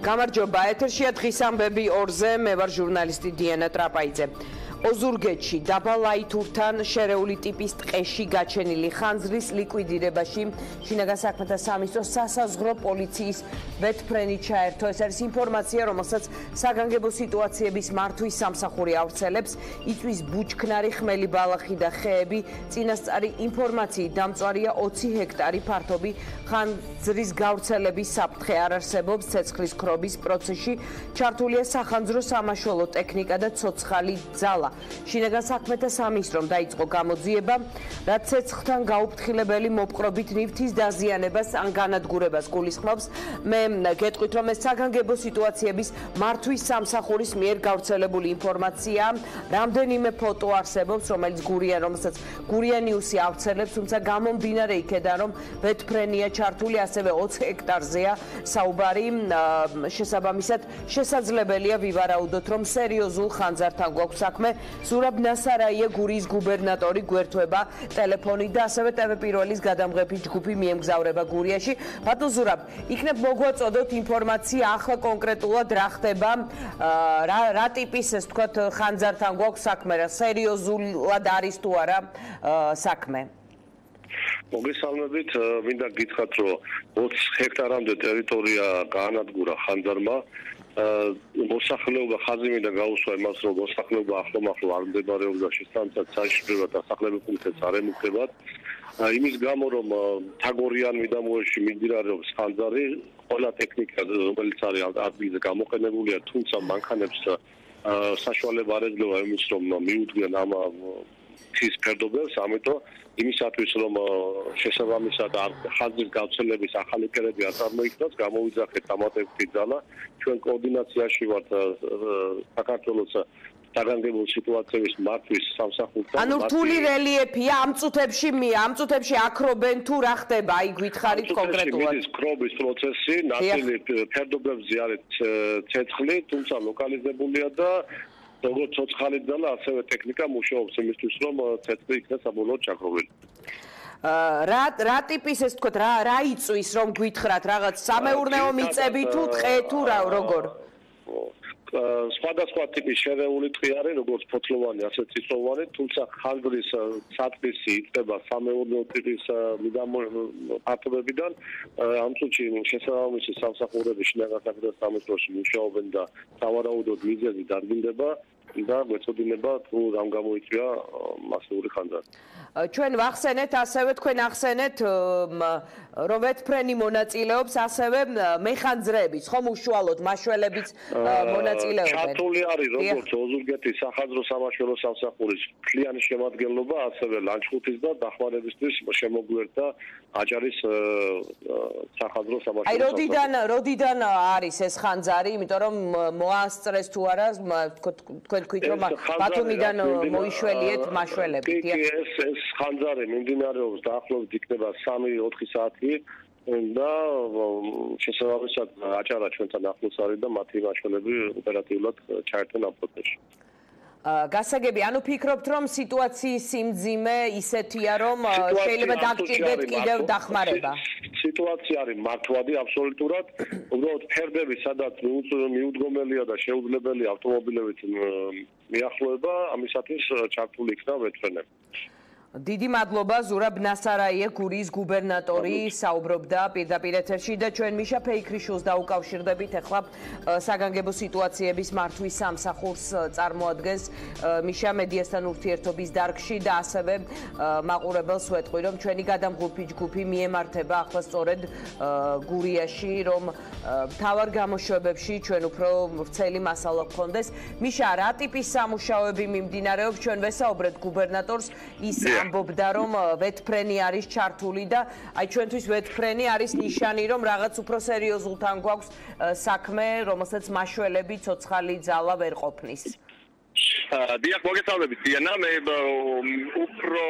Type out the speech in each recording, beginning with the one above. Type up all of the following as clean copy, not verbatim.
გამარჯობა, ეთერშია დღის ამბები 2-ზე, მე ვარ ჟურნალისტი დიანა ტრაპაიძე. ოზურგეთში დაბალაითურთან შერეული ტიპის ტყეში გაჩენილი ხანძრის ლიკვიდირებაში შინაგან საქმეთა სამინისტროს სასაზღვრო პოლიციის ვეთფრენი ჩაერთო. ეს არის ინფორმაცია, რომელსაც საგანგებო სიტუაციების მართვის სამსახური ავრცელებს. იწვის ბუჩქნარი, ხმელი ბალახი და ხეები. წინასწარი ინფორმაციით დამწვარია 20 ჰექტარი ფართობი ხანძრის გავრცელების საფრთხე არ არსებობს. ცეცხლის ქრობის პროცესში ჩართულია სახანძრო სამაშველო ტექნიკა და ცოცხალი ძალა. შინაგან საქმეთა სამინისტრომ დაიწყო გამოძიება, რაც ცეცხლთან გაუფრთხილებელი მოპყრობით ნივთის დაზიანებას ან განადგურებას გულისხმობს. მე გეტყვით, რომ ეს საგანგებო სიტუაციების მართვის სამსახურის მიერ გავრცელებული ინფორმაცია, რამდენიმე ფოტო არსებობს, რომელსაც გურია ნიუსი ავრცელებს, თუმცა გამომდინარე იქედან, რომ ვეთფრენია ჩართული, ასევე 20 ჰექტარზეა საუბარი, შესაბამისად შესაძლებელია ვივარაუდოთ, რომ სერიოზულ ხანძართან გვაქვს საქმე. ზურაბ ნასარაია გურიის გუბერნატორი გვერდება ტელეფონით და ასევე ტელეპირველის გადამღების ჯგუფი მიემგზავრება გურიაში. ბატონ ზურაბ, იქნებ მოგვაწოდოთ ინფორმაცია ახლა კონკრეტულად რა ხდება, რა ტიპის ეს თქვათ ხანძართან გვაქვს საქმე, რა სერიოზულად არის თუ არა საქმე? მოგესალმებით, მინდა გითხრათ, რომ 20 ჰექტარამდე ტერიტორია გაანადგურა ხანძარმა. მოსახლეობა ხაზი გაუსვა იმას, რომ მოსახლეობა ახლომახლო არ მდებარეობდა შესაბამისად საიშრება დასახლების პუნქტებს არ ემუქრებათ. იმის გამო, რომ თაგორიან მიდამოებში მიმდინარეობს ხანძარი, ყველა ტექნიკა, რომელიც არის ადგილზე გამოყენებულია, თუმცა მანქანებს საშუალება არ ეძლევა იმის, რომ მიუდგნენ ამ მთის ფერდობებს, ამიტომ იმისათვის, რომ შესაბამისად ხანძრის გავრცელების ახალი კერები არ წარმოიქმნას, გამოვიძახეთ დამატებითი ძალა. ჩვენ კოორდინაციაში ვართ საქართველოს საგანგებო სიტუაციების მართვის სამსახურთან. ანუ რთული რელიეფია ამ წუთებში აკრობენ თუ რა ხდება? აი გითხარით კონკრეტულად. ეს კრობის პროცესი, ნაწილი ფერდობებზე არის ცეცხლი, თუმცა ლოკალიზებულია და როგორც ცოცხალი ძალა, ასევე ტექნიკა მუშაობს იმისთვის, რომ ცეცხლი იქნას საბოლოოდ ჩაკრობილი. რა ტიპის ეს თქვათ, რა იწვის, რომ გითხრათ, რაღაც სამეურნეო მიწები თუ ტყე თუ როგორ? სხვადასხვა ტიპის შერეული ტყე არის, როგორც ფოთლოვანი, ასე წიწვოვანი, თუმცა ხანძრის საწვისი იწყება სამეურნეო ტიპის ფართობებიდან. ამ წუთში შესაბამისი სამსახურები შინაგან საქმეთა სამინისტროში მუშაობენ და სავარაუდოდ მიზეზი დადგინდება და გვეწოდინება თუ რამ გამოიწვია მასიური ხანძარი. ჩვენ ვახსენეთ, ასევე თქვენ ახსენეთ, რომ ვეთფრენი მონაწილეობს, ასევე მეხანძრეებიც, ხომ უშუალოდ მაშველებიც მონაწილეობენ. ჩართული არის როგორც ოზურგეთის სახანძრო სამაშველო სამსახურის მთლიანი შემადგენლობა, ასევე ლანჩხუთის და დახმარებისთვის შემოგვერთა აჭარის სახანძრო სამაშველო სამსახური. აი როდიდან არის ეს ხანძარი, იმიტომ რომ მოასწრეს თუ არა, თქვენ თქვით რომ ბათუმიდან მოიშველიეთ მაშველებით. ეს ხანძარი მიმდინარეობს დაახლოებით იქნება 3-4 საათი და შესაბამისად აჭარა ჩვენთან ახლოს არის და მათი მაშველები ოპერატიულად ჩაერთონ ამ პროცესში. გასაგები, ანუ ფიქრობთ, რომ სიტუაციის სიმძიმე ისეთია, რომ შეიძლება დაგჭირდეთ კიდევ დახმარება? სიტუაცია არის მართვადი აბსოლუტურად, უბრალოდ ფერდები, სადაც მიუდგომელია და შეუძლებელი ავტომობილებით მიახლოება, ამისათვის ჩართული იქნა ვეთფრენები. დიდი მადლობა, ზურაბ ნასარაია გურიის გუბერნატორი საუბრობდა პირდაპირ ეთერში და ჩვენ მიშა ფეიქრიშვილს დაუკავშირდებით. ახლა საგანგებო სიტუაციების მართვის სამსახურს წარმოადგენს მიშა მედიასთან ურთიერთობის დარგში და ასევე მაყურებელს ვეთყვი, რომ ჩვენი გადამღები ჯგუფი მიემართება ახლა სწორედ გურიაში, რომ მთავარ გამოშვებებში ჩვენ უფრო ვრცელი მასალა გქონდეს. მიშა, რა ტიპის სამუშაოები მიმდინარეობს? ჩვენ ვესაუბრეთ გუბერნატორს, ის ამბობდა, რომ ვეთფრენი არის ჩართული და აი ჩვენთვის ვეთფრენი არის ნიშანი, რომ რაღაც უფრო სერიოზულთან გვაქვს საქმე, რომელსაც მაშველები ცოცხალი ძალა ვერ ყოფნის. დიახ, მოგესალმებით დიანა, მე უფრო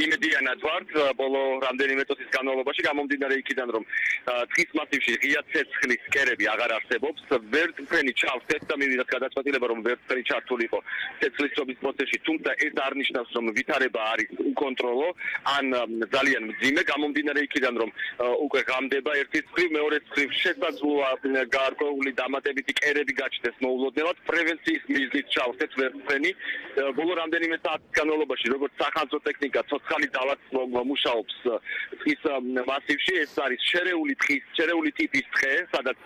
იმედიანად ვარ ბოლო რამდენიმე წუთის განმავლობაში გამომდინარე იქიდან რომ ტყის მასივში ღია ცეცხლის კერები აღარ არსებობს, ვერტმფრენი ჩავსეთ და მივიდათ გადაწყვეტილება რომ ვერტმფრენი ჩართული იყო ცეცხლისწრობის პროცესში, თუმცა ეს არ ნიშნავს რომ ვითარება არის უკონტროლო ან ძალიან მძიმე, გამომდინარე იქიდან რომ უკვე ღამდება ერთის მხრივ, მეორეს მხრივ შესაძლოა გარკვეული დამატებითი კერები გაჩნდეს მოულოდნელად პრევენციის მიზნით ჩავსეთ ვერტმფრენი ბოლო რამდენიმე საათის განმავლობაში როგორც სახანძრო ტექნიკა ცოცხალი ძალაც მუშაობს ტყის მასივში, ეს არის შერეული ტიპის ტყე, სადაც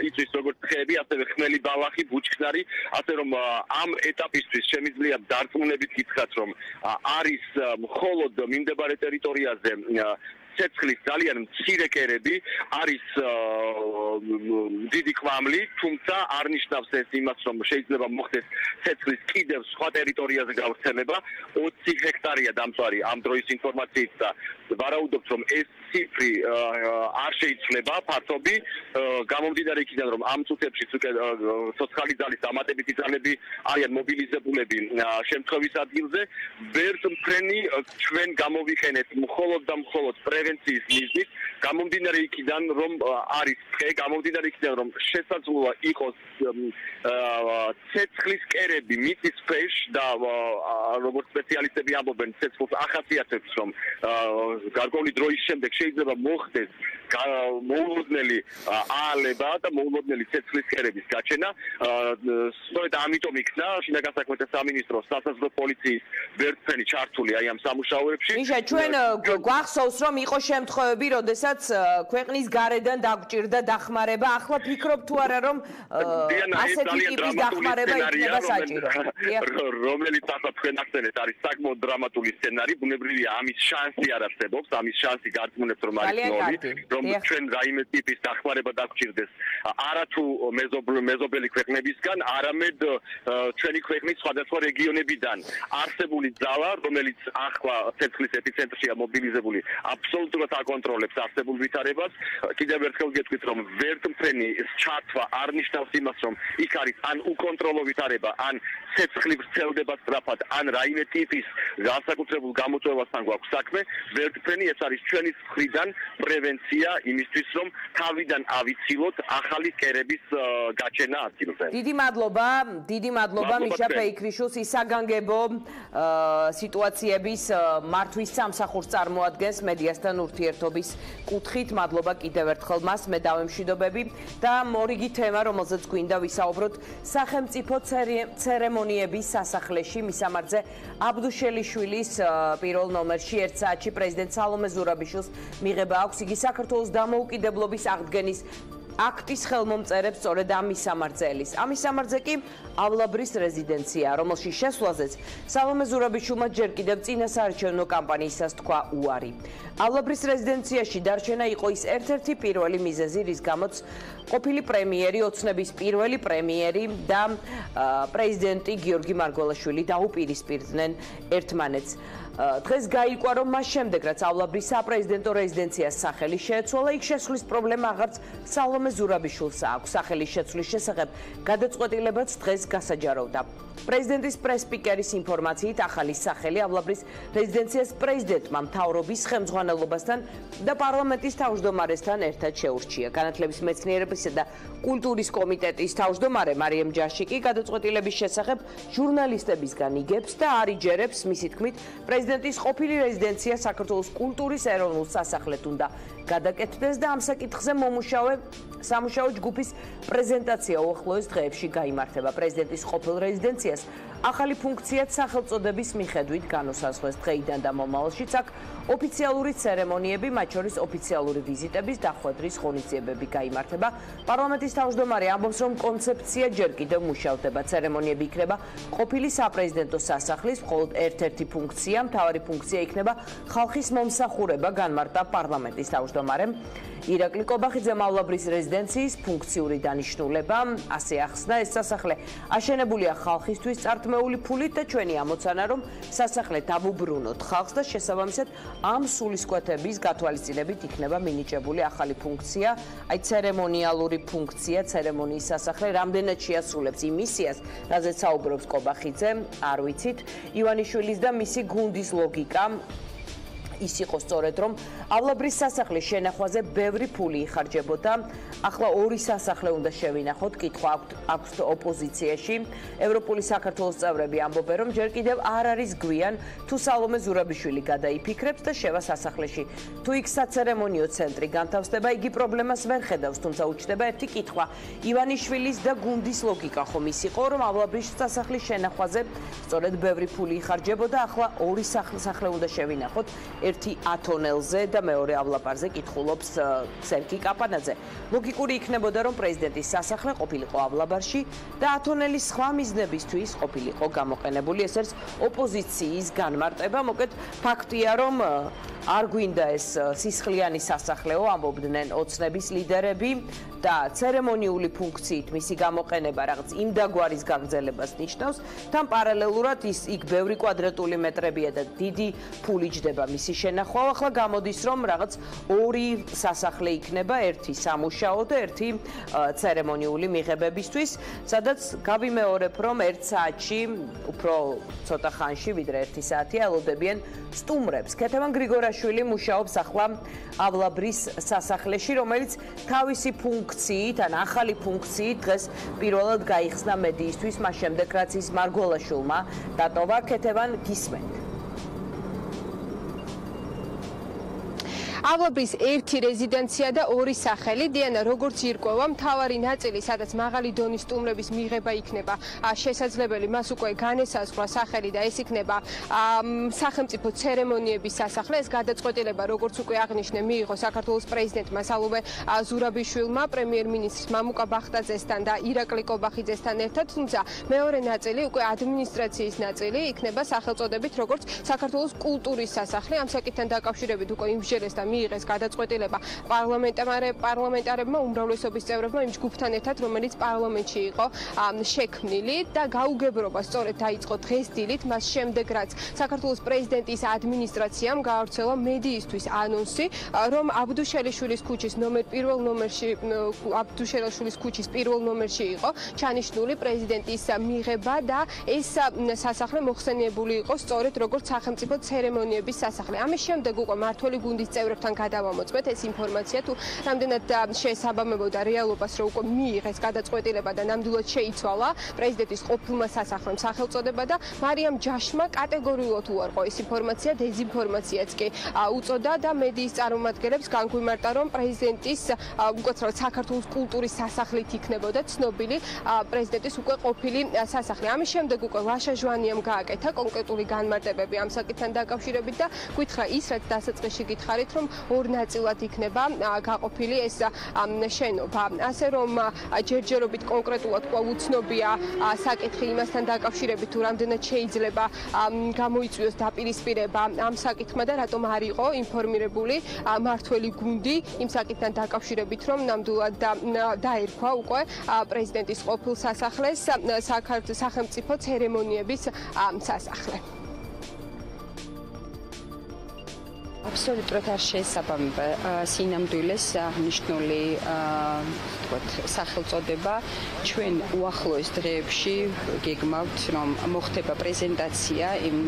იწვის როგორც ტყეები, ასევე ხმელი ბალახი, ბუჩქნარი, ასე რომ ამ ეტაპისთვის შემიძლია დარწმუნებით გითხრათ რომ არის მხოლოდ მიმდებარე ტერიტორიაზე ცეცხლის ძალიან მცირე კერები, არის დიდი კვამლი, თუმცა არ ნიშნავს ეს იმას, რომ შეიძლება მოხდეს ცეცხლის კიდევ სხვა ტერიტორიაზე გავრცელება. 20 ჰექტარია დამწვარი ამ დროის ინფორმაციით და ვარაუდობთ, რომ ეს ციფრი არ შეიცვლება ფართობი, გამომდინარე იქიდან, რომ ამ წუთებში ცოცხალი ძალის დამატებითი ძალები არიან მობილიზებულები შემთხვევის ადგილზე, ვერტმფრენი ჩვენ გამოვიხენეთ მხოლოდ და მხოლოდ პრევენციის მიზნით, გამომდინარე იქიდან, რომ არის ტყე, გამომდინარე იქიდან, რომ შესაძლოა იყოს ცეცხლის კერები მიწისქვეშ და როგორც სპეციალისტები ამბობენ, ცეცხლს ახასიათებს, რომ გარკვეული დროის შემდეგ შეიძლება მოხდეს მოულოდნელი აალება და მოულოდნელი ცეცხლის კერების გაჩენა. სწორედ ამიტომ იქნა შინაგან საქმეთა სამინისტროს სასაზღვრო პოლიციის ვერტმფრენი ჩართული აი ამ სამუშაოებში. მიშა, ჩვენ გვახსოვს, რომ იყო შემთხვევები, როდესაც ქვეყნის გარედან დაგვჭირდა დახმარება. ახლა ფიქრობ თუ არა, რომ ასეთი ტიპის დახმარება იქნება საჭირო? რომელიც ახლა თქვენ ახსენეთ, არის საკმაოდ დრამატული სცენარი, ბუნებრივია ამის შანსი არ არსებობს, ამის შანსი გარკვეულებს რომ არის ნოლი, რომ ჩვენ რაიმე ტიპის დახმარება დაგვჭირდეს არათუ მეზობელი ქვეყნებისგან, არამედ ჩვენი ქვეყნის სხვადასხვა რეგიონებიდან არსებული ძალა, რომელიც ახლა ცეცხლის ეპიცენტრშია მობილიზებული, აბსოლუტურად აკონტროლებს არსებულ ვითარებას. კიდევ ერთხელ გეტყვით, რომ ვერტმფრენი ჩართვა არ ნიშნავს იმას, რომ იქ არის ან უკონტროლო ვითარება, ან ცეცხლი ვრცელდება სწრაფად, ან რაიმე ტიპის განსაკუთრებულ გამოწვევასთან გვაქვს საქმე. ვერტმფრენი ეს არის ჩვენი მხრიდან პრევენცია იმისთვის, რომ თავიდან ავიცილოთ ახალი კერების გაჩენა ადგილზე. დიდი მადლობა მიშა ფეიქრიშვილს, ის საგანგებო სიტუაციების მართვის სამსახურს წარმოადგენს მედიასთან ურთიერთობის კუთხით. მადლობა კიდევ ერთხელ მას, მე დავემშვიდობები და მორიგი თემა, რომელზეც გვინდა ვისაუბროთ, სახელმწიფო ცერემონიების სასახლეში მისამართზე აბდუშელიშვილის პირველ ნომერში 1 საათში პრეზიდენტ სალომე ზურაბიშვილს მიღება აქვს. იგი საქართველოს დამოუკიდებლობის აღდგენის აქტის ხელმომწერებს სწორედ ამ მისამართზე. ამ მისამართზე კი ავლაბრის რეზიდენცია, რომელშიც შესვლაზეც სალომე ზურაბიშვილმა ჯერ კიდევ წინა საარჩევნო კამპანიისას თქვა უარი. ავლაბრის რეზიდენციაში დარჩენა იყო ის ერთ-ერთი პირველი მიზეზი, რის გამოც ყოფილი პრემიერი, ოცნების პირველი პრემიერი და პრეზიდენტი გიორგი მარგველაშვილი დაუპირისპირდნენ ერთმანეთს. დღეს გაირკვა, რომ მას შემდეგ, რაც ავლაბრის საპრეზიდენტო რეზიდენციას სახელი შეეცვალა, იქ შესვლის პრობლემა აღარც სალომე ზურაბიშვილს აქვს. სახელის შეცვლის შესახებ გადაწყვეტილებაც დღეს გასაჯაროვდა. პრეზიდენტის პრეს-სპიკერის ინფორმაციით, ახალი სახელი ავლაბრის რეზიდენციას პრეზიდენტმა მთავრობის ხელმძღვანელობასთან და პარლამენტის თავმჯდომარესთან ერთად შეურჩია. განათლების მეცნიერებისა და კულტურის კომიტეტის თავმჯდომარე მარიამ ჯაშიკი გადაწყვეტილების შესახებ ჟურნალისტებისგან იგებს და არ იჯერებს, მისი თქმით, პრეზიდენტის ყოფილი რეზიდენცია საქართველოს კულტურის ეროვნულ სასახლედ უნდა გადაკეთდეს და ამ საკითხზე სამუშაო ჯგუფის პრეზენტაცია უახლოეს დღეებში გაიმართება. პრეზიდენტის ყოფილ რეზიდენციას ახალი ფუნქციაც სახელწოდების მიხედვით განუსაზღვრეს. დღეიდან და მომავალშიც აქ ოფიციალური ცერემონიები, მათ შორის ოფიციალური ვიზიტების დახვედრის ღონისძიებები გაიმართება. პარლამენტის თავმჯდომარე ამბობს, რომ კონცეფცია ჯერ კიდევ მუშავდება. ცერემონიები იქნება ყოფილი საპრეზიდენტო სასახლის, მხოლოდ ერთ-ერთი ფუნქცია, მთავარი ფუნქცია იქნება ხალხის მომსახურება, განმარტა პარლამენტის თავმჯდომარე. თავმჯდომარემ ირაკლი კობახიძე მავლაბრის რეზიდენციის ფუნქციური დანიშნულება ასე ახსნა. ეს სასახლე აშენებულია ხალხისთვის წართმეული ფულით და ჩვენი ამოცანა რომ სასახლე დავუბრუნოთ ხალხს და შესაბამისად ამ სულისკვეთების გათვალისწინებით იქნება მინიჭებული ახალი ფუნქცია, აი ცერემონიალური ფუნქცია, ცერემონიის სასახლე რამდენად შეასრულებს იმ მისიას, რაზეც საუბრობს კობახიძე, არ ვიცით. ივანიშვილის და მისი გუნდის ლოგიკა ის იყო სწორედ რომ ავლაბრის სასახლის შენახვაზე ბევრი ფული იხარჯებოდა. ახლა ორი სასახლე უნდა შევინახოთ, კითხვა აქვს ოპოზიციაში. ევროპული საქართველოს წევრები ამბობენ რომ ჯერ კიდევ არ არის გვიან თუ სალომე ზურაბიშვილი გადაიფიქრებს და შევა სასახლეში. თუ იქ საცერემონიო ცენტრი განთავსდება, იგი პრობლემას ვერ ხედავს, თუმცა უჩნდება ერთი კითხვა. ივანიშვილის და გუნდის ლოგიკა ხომ ის იყო რომ ავლაბრის სასახლის შენახვაზე სწორედ ბევრი ფული იხარჯებოდა, ახლა ორი სასახლე უნდა შევინახოთ. ერთი ათონელზე და მეორე ავლაბარზე კითხულობს სერგი კაპანაძე. ლოგიკური იქნებოდა რომ პრეზიდენტის სასახლე ყოფილიყო ავლაბარში და ათონელის სხვა მიზნებისთვის ყოფილიყო გამოყენებული. ეს არის ოპოზიციის განმარტება. მოკეთ ფაქტია რომ არ გვინდა ეს სისხლიანი სასახლეო, ამბობდნენ ოცნების ლიდერები და ცერემონიული ფუნქციით მისი გამოყენება რაღაც იმ დაგვარის გაგრძელებას ნიშნავს. თან პარალელურად იქ ბევრი კვადრატული მეტრებია და დიდი ფული ჯდება მისი შენახვა. ახლა გამოდის რომ რაღაც ორი სასახლე იქნება, ერთი სამუშაო და ერთი ცერემონიული მიღებებისთვის, სადაც გავიმეორებ რომ 1 საათში, უფრო ცოტა ხანში, ვიდრე 1 საათი ელოდებიან სტუმრებს. ქეთევან გრიგორაშვილი მუშაობს ახლა ავლაბრის სასახლეში, რომელიც თავისი ფუნქციით, ან ახალი ფუნქციით დღეს პირველად გაიხსნა მედიისთვის, მას შემდეგ რაც ის მარგველაშვილმა დატოვა. ქეთევან, გისმენთ. ავლაბრის ერთი რეზიდენცია და ორი სახელი. დიანა, როგორც ირკვევა, მთავარი ნაწილი, სადაც მაღალი დონის სტუმრების მიღება იქნება შესაძლებელი, მას უკვე განესაზღვრა სახელი და ეს იქნება სახელმწიფო ცერემონიების სასახლე. ეს გადაწყვეტილება, როგორც უკვე აღნიშნე, მიიღო საქართველოს პრეზიდენტმა სალომე ზურაბიშვილმა, პრემიერ-მინისტრ მამუკა ბახტაძესთან და ირაკლი კობახიძესთან ერთად, თუმცა მეორე ნაწილი, უკვე ადმინისტრაციის ნაწილი, იქნება სახელწოდებით როგორც საქართველოს კულტურის სასახლე. ამ საკითხთან დაკავშირებით უკვე იმსჯელეს და მიიღეს გადაწყვეტილება პარლამენტარებმა, უმრავლესობის წევრებმა იმ ჯგუფთან ერთად, რომელიც პარლამენტში იყო შექმნილი და გაუგებრობა სწორედ დაიწყო დღეს დილით, მას შემდეგ რაც საქართველოს პრეზიდენტის ადმინისტრაციამ გაავრცელა მედიისთვის ანონსი, რომ აბდუშელიშვილის ქუჩის პირველ ნომერში იყო ჩანიშნული პრეზიდენტის მიღება და ეს სასახლე მოხსენიებული იყო სწორედ როგორც სახელმწიფო ცერემონიების სასახლე. ამის შემდეგ უკვე მართველი გუნდის წევრებთან გადავამოწმეთ ეს ინფორმაცია, თუ რამდენად შეესაბამებოდა რეალობას, რომ უკვე მიიღეს გადაწყვეტილება და ნამდვილად შეიცვალა პრეზიდენტის ყოფილმა სასახლემ სახელწოდება და მარიამ ჯაშმა კატეგორიულად უარყო ეს ინფორმაცია, დეზინფორმაციაც კი უწოდა და მედიის წარმომადგენლებს განგვიმარტა, რომ პრეზიდენტის უკეთრად საქართველოს კულტურის სასახლით იქნებოდა ცნობილი პრეზიდენტის უკვე ყოფილი სასახლე. ამის შემდეგ უკვე ლაშა ჟვანიამ გააკეთა კონკრეტული განმარტებები ამ საკითხთან დაკავშირებით და გითხრა ის, რაც დასაწყისში გითხარით, რომ ორ ნაწილად იქნება გაყოფილი ეს შენობა. ასე რომ ჯერჯერობით კონკრეტულად ყვა უცნობია საკითხი იმასთან დაკავშირებით, თუ რამდენად შეიძლება გამოიწვიოს დაპირისპირება ამ საკითხმა და რატომ არ იყო ინფორმირებული მართველი გუნდი იმ საკითხთან დაკავშირებით, რომ ნამდვილად დაერქვა უკვე პრეზიდენტის ყოფილ სასახლეს სახელმწიფო ცერემონიების სასახლე. აბსოლუტურად არ შეესაბამება სინამდვილეს აღნიშნული სახელწოდება. ჩვენ უახლოეს დღეებში გეგმავთ, რომ მოხდება პრეზენტაცია იმ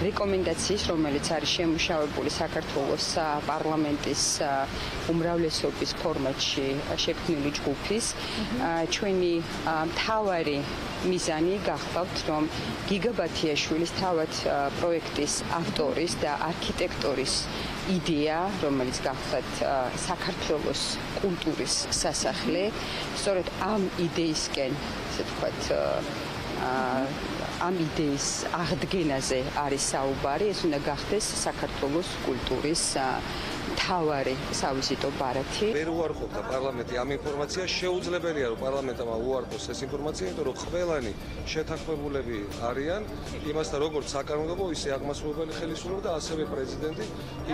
რეკომენდაციის, რომელიც არის შემუშავებული საქართველოს პარლამენტის უმრავლესობის ფორმატში შექმნილი ჯგუფის. ჩვენი მთავარი მიზანი გახავთ, რომ გიგა ბათიაშვილის თავად პროექტის ავტორის და არქიტექტორის იდეა, რომელიც გახდათ საქართველოს კულტურის სასახლე, სწორედ ამ იდეისკენ, ასე ვთქვათ, ამ იდეის აღდგენაზე არის საუბარი. ეს უნდა გახდეს საქართველოს კულტურის მთავარი სავიზიტო ბარათი. ვერ უარყოფდა პარლამენტი ამ ინფორმაციას, შეუძლებელია რომ პარლამენტმა უარყოს ეს ინფორმაცია, იმიტომ რომ ყველანი შეთანხმებულები არიან იმასთან, როგორც საკანონმდებლო, ისე აღმასრულებელი ხელისუფლება და ასევე პრეზიდენტი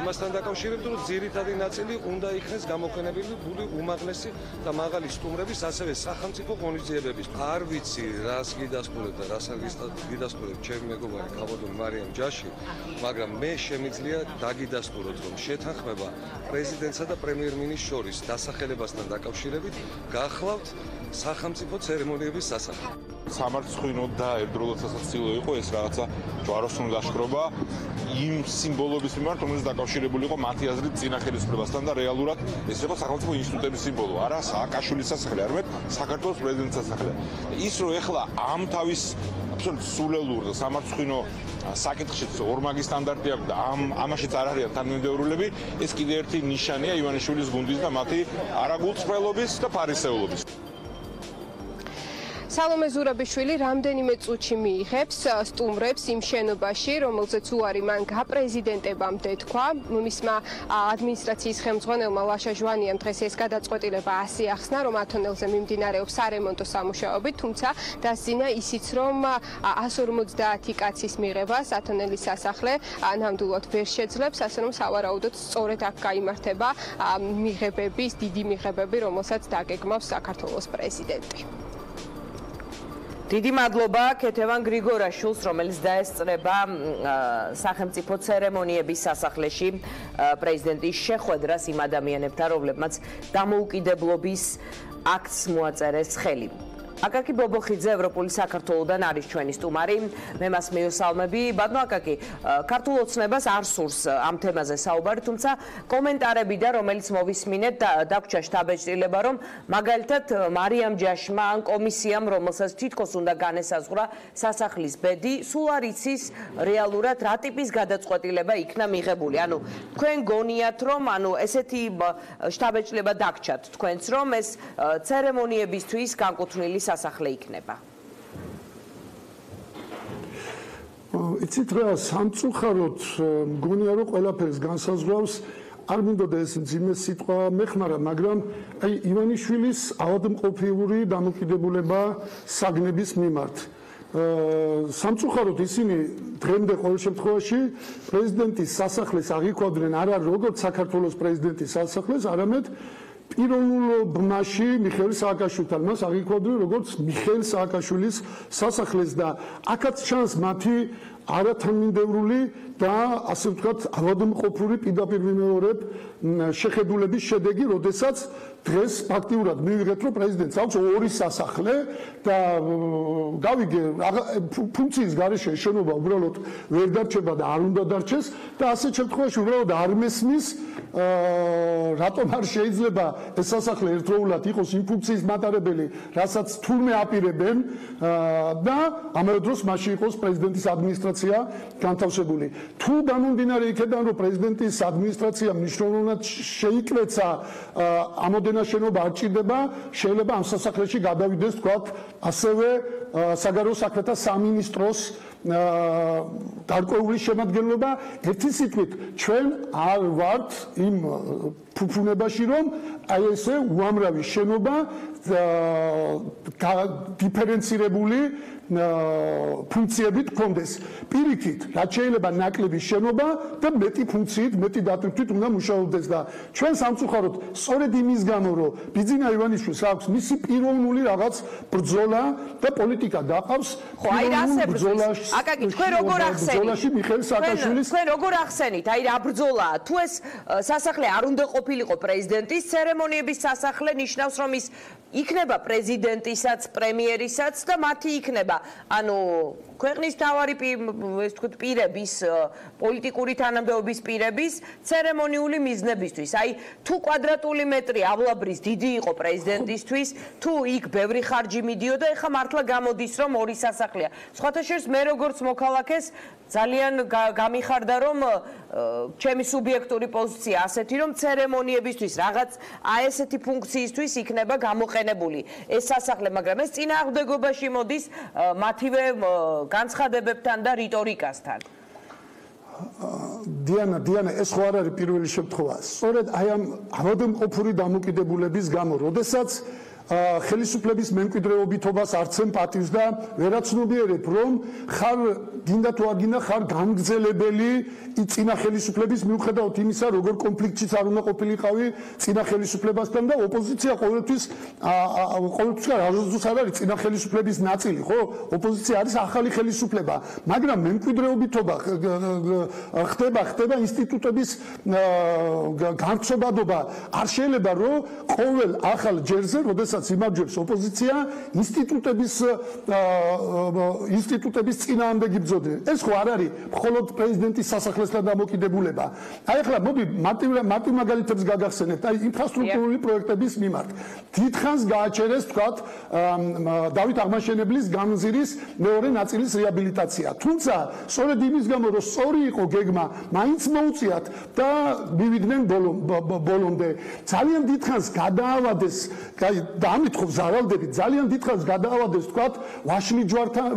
იმასთან დაკავშირებით, რომ ძირითადი ნაწილი უნდა იქნეს გამოყენებული უმაღლესი და მაღალი სტუმრების, ასევე სახელმწიფო ღონისძიებების. არ ვიცი, რას გიდასტურებ და რას არ გიდასტურებ ჩემი მეგობარი ქალბატონი მარიამ ჯაში, მაგრამ მე შემიძლია დაგიდასტუროთ, რომ შეთანხმება პრეზიდენტსა და პრემიერ-მინისტრს შორის დასახელებასთან დაკავშირებით გახლავთ სახელმწიფო ცერემონიების სასახლე. სამარცხვინო და ერთდროულად სასაცილო იყო ეს რაღაცა ჯვაროსნული ლაშქრობა იმ სიმბოლოების მიმართ, რომელიც დაკავშირებული იყო მათი აზრით წინა ხელისუფლებასთან და რეალურად ეს იყო სახელმწიფო ინსტიტუტების სიმბოლო, არა სააკაშვილის სასახლე, არამედ საქართველოს პრეზიდენტის სასახლე. ის რომ ეხლა ამ თავის აბსოლუტურად სულელურ და სამარცხვინო საკითხშიც ორმაგი სტანდარტი აქვს და ამაშიც არ არიან თანმიმდევრულები, ეს კიდე ერთი ნიშანია ივანიშვილის გუნდის და მათი არაგულწრფელობის და ფარისეულობის. სალომე ზურაბიშვილი რამდენიმე წუთში მიიღებს სტუმრებს იმ შენობაში, რომელზეც უარი მან გაპრეზიდენტებამდე თქვა. მისმა ადმინისტრაციის ხელმძღვანელმა ლაშა ჟვანიამ დღეს ეს გადაწყვეტილება ასე ახსნა, რომ ათონელზე მიმდინარეობს სარემონტო სამუშაოები, თუმცა დასძინა ისიც, რომ 150 კაცის მიღებას ათონელის სასახლე ნამდვილად ვერ შეძლებს, ასე რომ სავარაუდოდ სწორედ აქ გაიმართება მიღებების, დიდი მიღებები, რომელსაც დაგეგმავს საქართველოს პრეზიდენტი. დიდი მადლობა ქეთევან გრიგორაშვილს, რომელიც დაესწრება სახელმწიფო ცერემონიების სასახლეში პრეზიდენტის შეხვედრას იმ ადამიანებთან, რომლებმაც დამოუკიდებლობის აქტს მოაწერეს ხელი. აკაკი ბობოხიძე ევროპული საქართველოდან არის ჩვენი სტუმარი. მე მას მიესალმები. ბატონო აკაკი, ქართულ ოცნებას არ სურს ამ თემაზე საუბარი, თუმცა კომენტარებიდან, რომელიც მოვისმინეთ, დაგვრჩა შთაბეჭდილება, რომ მაგალითად მარიამ ჯაშმა ან კომისიამ, რომელსაც თითქოს უნდა განესაზღვრა სასახლის ბედი, სულ არ იცის რეალურად რა ტიპის გადაწყვეტილება იქნა მიღებული. ანუ თქვენ გონიათ, რომ ესეთი შთაბეჭდილება დაგვრჩათ თქვენც, რომ ეს ცერემონიებისთვის განკუთვნილი სასახლე იქნება. იცით რა, სამწუხაროდ მგონია რომ ყველაფერს განსაზღვრავს არ მინდოდა ეს მძიმე სიტყვა მეხმარა, მაგრამ აი ივანიშვილის ავადმყოფიური დამოკიდებულება საგნების მიმართ. სამწუხაროდ ისინი დღემდე ყოველ შემთხვევაში პრეზიდენტის სასახლეს აღიქვამდნენ არა როგორც საქართველოს პრეზიდენტის სასახლეს, არამედ პიროვნულობმაში მიხეილ სააკაშვილთან მას აღიქვამდნენ როგორც მიხეილ სააკაშვილის სასახლეს და აქაც ჩანს მათი არათანმიმდევრული და ასე ვთქვათ ავადმყოფური პირდაპირ ვიმეორებ შეხედულების შედეგი, როდესაც დღეს ფაქტიურად მივიღეთ, რომ პრეზიდენტს აქვს ორი სასახლე და გავიგე ფუნქციის გარეშე შენობა უბრალოდ ვერ დარჩება და არ უნდა დარჩეს და ასეთ შემთხვევაში უბრალოდ არ მესმის რატომ არ შეიძლება ეს სასახლე ერთდროულად იყოს იმ ფუნქციის მატარებელი, რასაც თურმე აპირებენ და ამავე დროს მასში იყოს პრეზიდენტის ადმინისტრაცია განთავსებული. თუ გამომდინარე იქედან, რომ პრეზიდენტის ადმინისტრაცია მნიშვნელოვნად შეიკრეცა, ამოდენა შენობა არ ჭირდება, შეიძლება ამ სასახლეში გადავიდეს, თქვათ, ასევე საგარეო საქმეთა სამინისტროს გარკვეული შემადგენლობა. ერთი სიტყვით, ჩვენ არ ვართ იმ ფუფუნებაში, რომ აი ესე უამრავი შენობა დიფერენცირებული ფუნქციებით გქონდეს. პირიქით, რაც შეიძლება ნაკლები შენობა და მეტი ფუნქციით, მეტი დატვირთვით უნდა მუშაობდეს და ჩვენ სამწუხაროდ სწორედ იმის გამო, რომ ბიძინა ივანიშვილს აქვს მისი პიროვნული რაღაც ბრძოლა და პოლიტიკა დაყავს. ხო, აი რას ებრძოლაში? აკაკი, თქვენ როგორ ახსენით? ბრძოლაში მიხეილ სააკაშვილის. თქვენ როგორ ახსენით? აი რა ბრძოლაა? თუ ეს სასახლე არ უნდა ყოფილიყო პრეზიდენტის ცერემონიების სასახლე, ნიშნავს, რომ ის იქნება პრეზიდენტისაც, პრემიერისაც და მათი იქნება. ანუ ქვეყნის მთავარი პირების, პოლიტიკური თანამდებობის პირების ცერემონიული მიზნებისთვის. აი თუ კვადრატული მეტრი ავლაბრის დიდი იყო პრეზიდენტისთვის, თუ იქ ბევრი ხარჯი მიდიოდა, ეხლა მართლა გამოდის, რომ ორი სასახლეა. სხვათა შორის მე როგორც მოქალაქეს ძალიან გამიხარდა, რომ ჩემი სუბიექტური პოზიცია ასეთი, რომ ცერემონიებისთვის რაღაც ესეთი ფუნქციისთვის იქნება გამოყენებული ეს სასახლე, მაგრამ ეს წინააღმდეგობაში მოდის მათივე განცხადებებთან და რიტორიკასთან. დიანა ეს ხო არ არის პირველი შემთხვევა. სწორედ აი ამ ავადმყოფური დამოკიდებულების გამო, როდესაც ხელისუფლების მემკვიდრეობითობას არცენ პატივს და ვერაცნობიერებ, რომ ხარ გინდა თუ არ გინდა ხარ გამგზელებელი წინა ხელისუფლების მიუხედავად იმისა, როგორ კონფლიქტშიც არ უნდა ყოფილიყავი წინა ხელისუფლებასთან და ოპოზიცია ყოველთვის არ არის წინა ხელისუფლების ნაწილი, ხო? ოპოზიცია არის ახალი ხელისუფლება, მაგრამ მემკვიდრეობითობა ხდება ინსტიტუტების განცობადობა. არ შეიძლება რომ ყოველ ახალ ჯერზე, როდესაც იმარჯვებს ოპოზიცია, ინსტიტუტების წინააღმდეგი ბრძოდნენ. ეს ხო არ არის მხოლოდ პრეზიდენტის სასახლესთან დამოკიდებულება. აი ახლა მოდი მარტივ მაგალითებს გაგახსენებთ. აი ინფრასტრუქტურული პროექტების მიმართ. დიდხანს გააჩერეს, თქვათ, დავით აღმაშენებლის გამზირის მეორე ნაწილის რეაბილიტაცია. თუმცა, სწორედ იმის გამო, რომ სწორი იყო გეგმა, მაინც მოუწიათ და მივიდნენ ბოლომდე. ძალიან დიდხანს გადაავადეს, აი ამითხოვ ზარალდებით, ძალიან დიდხანს გადაავადეს, თქვათ,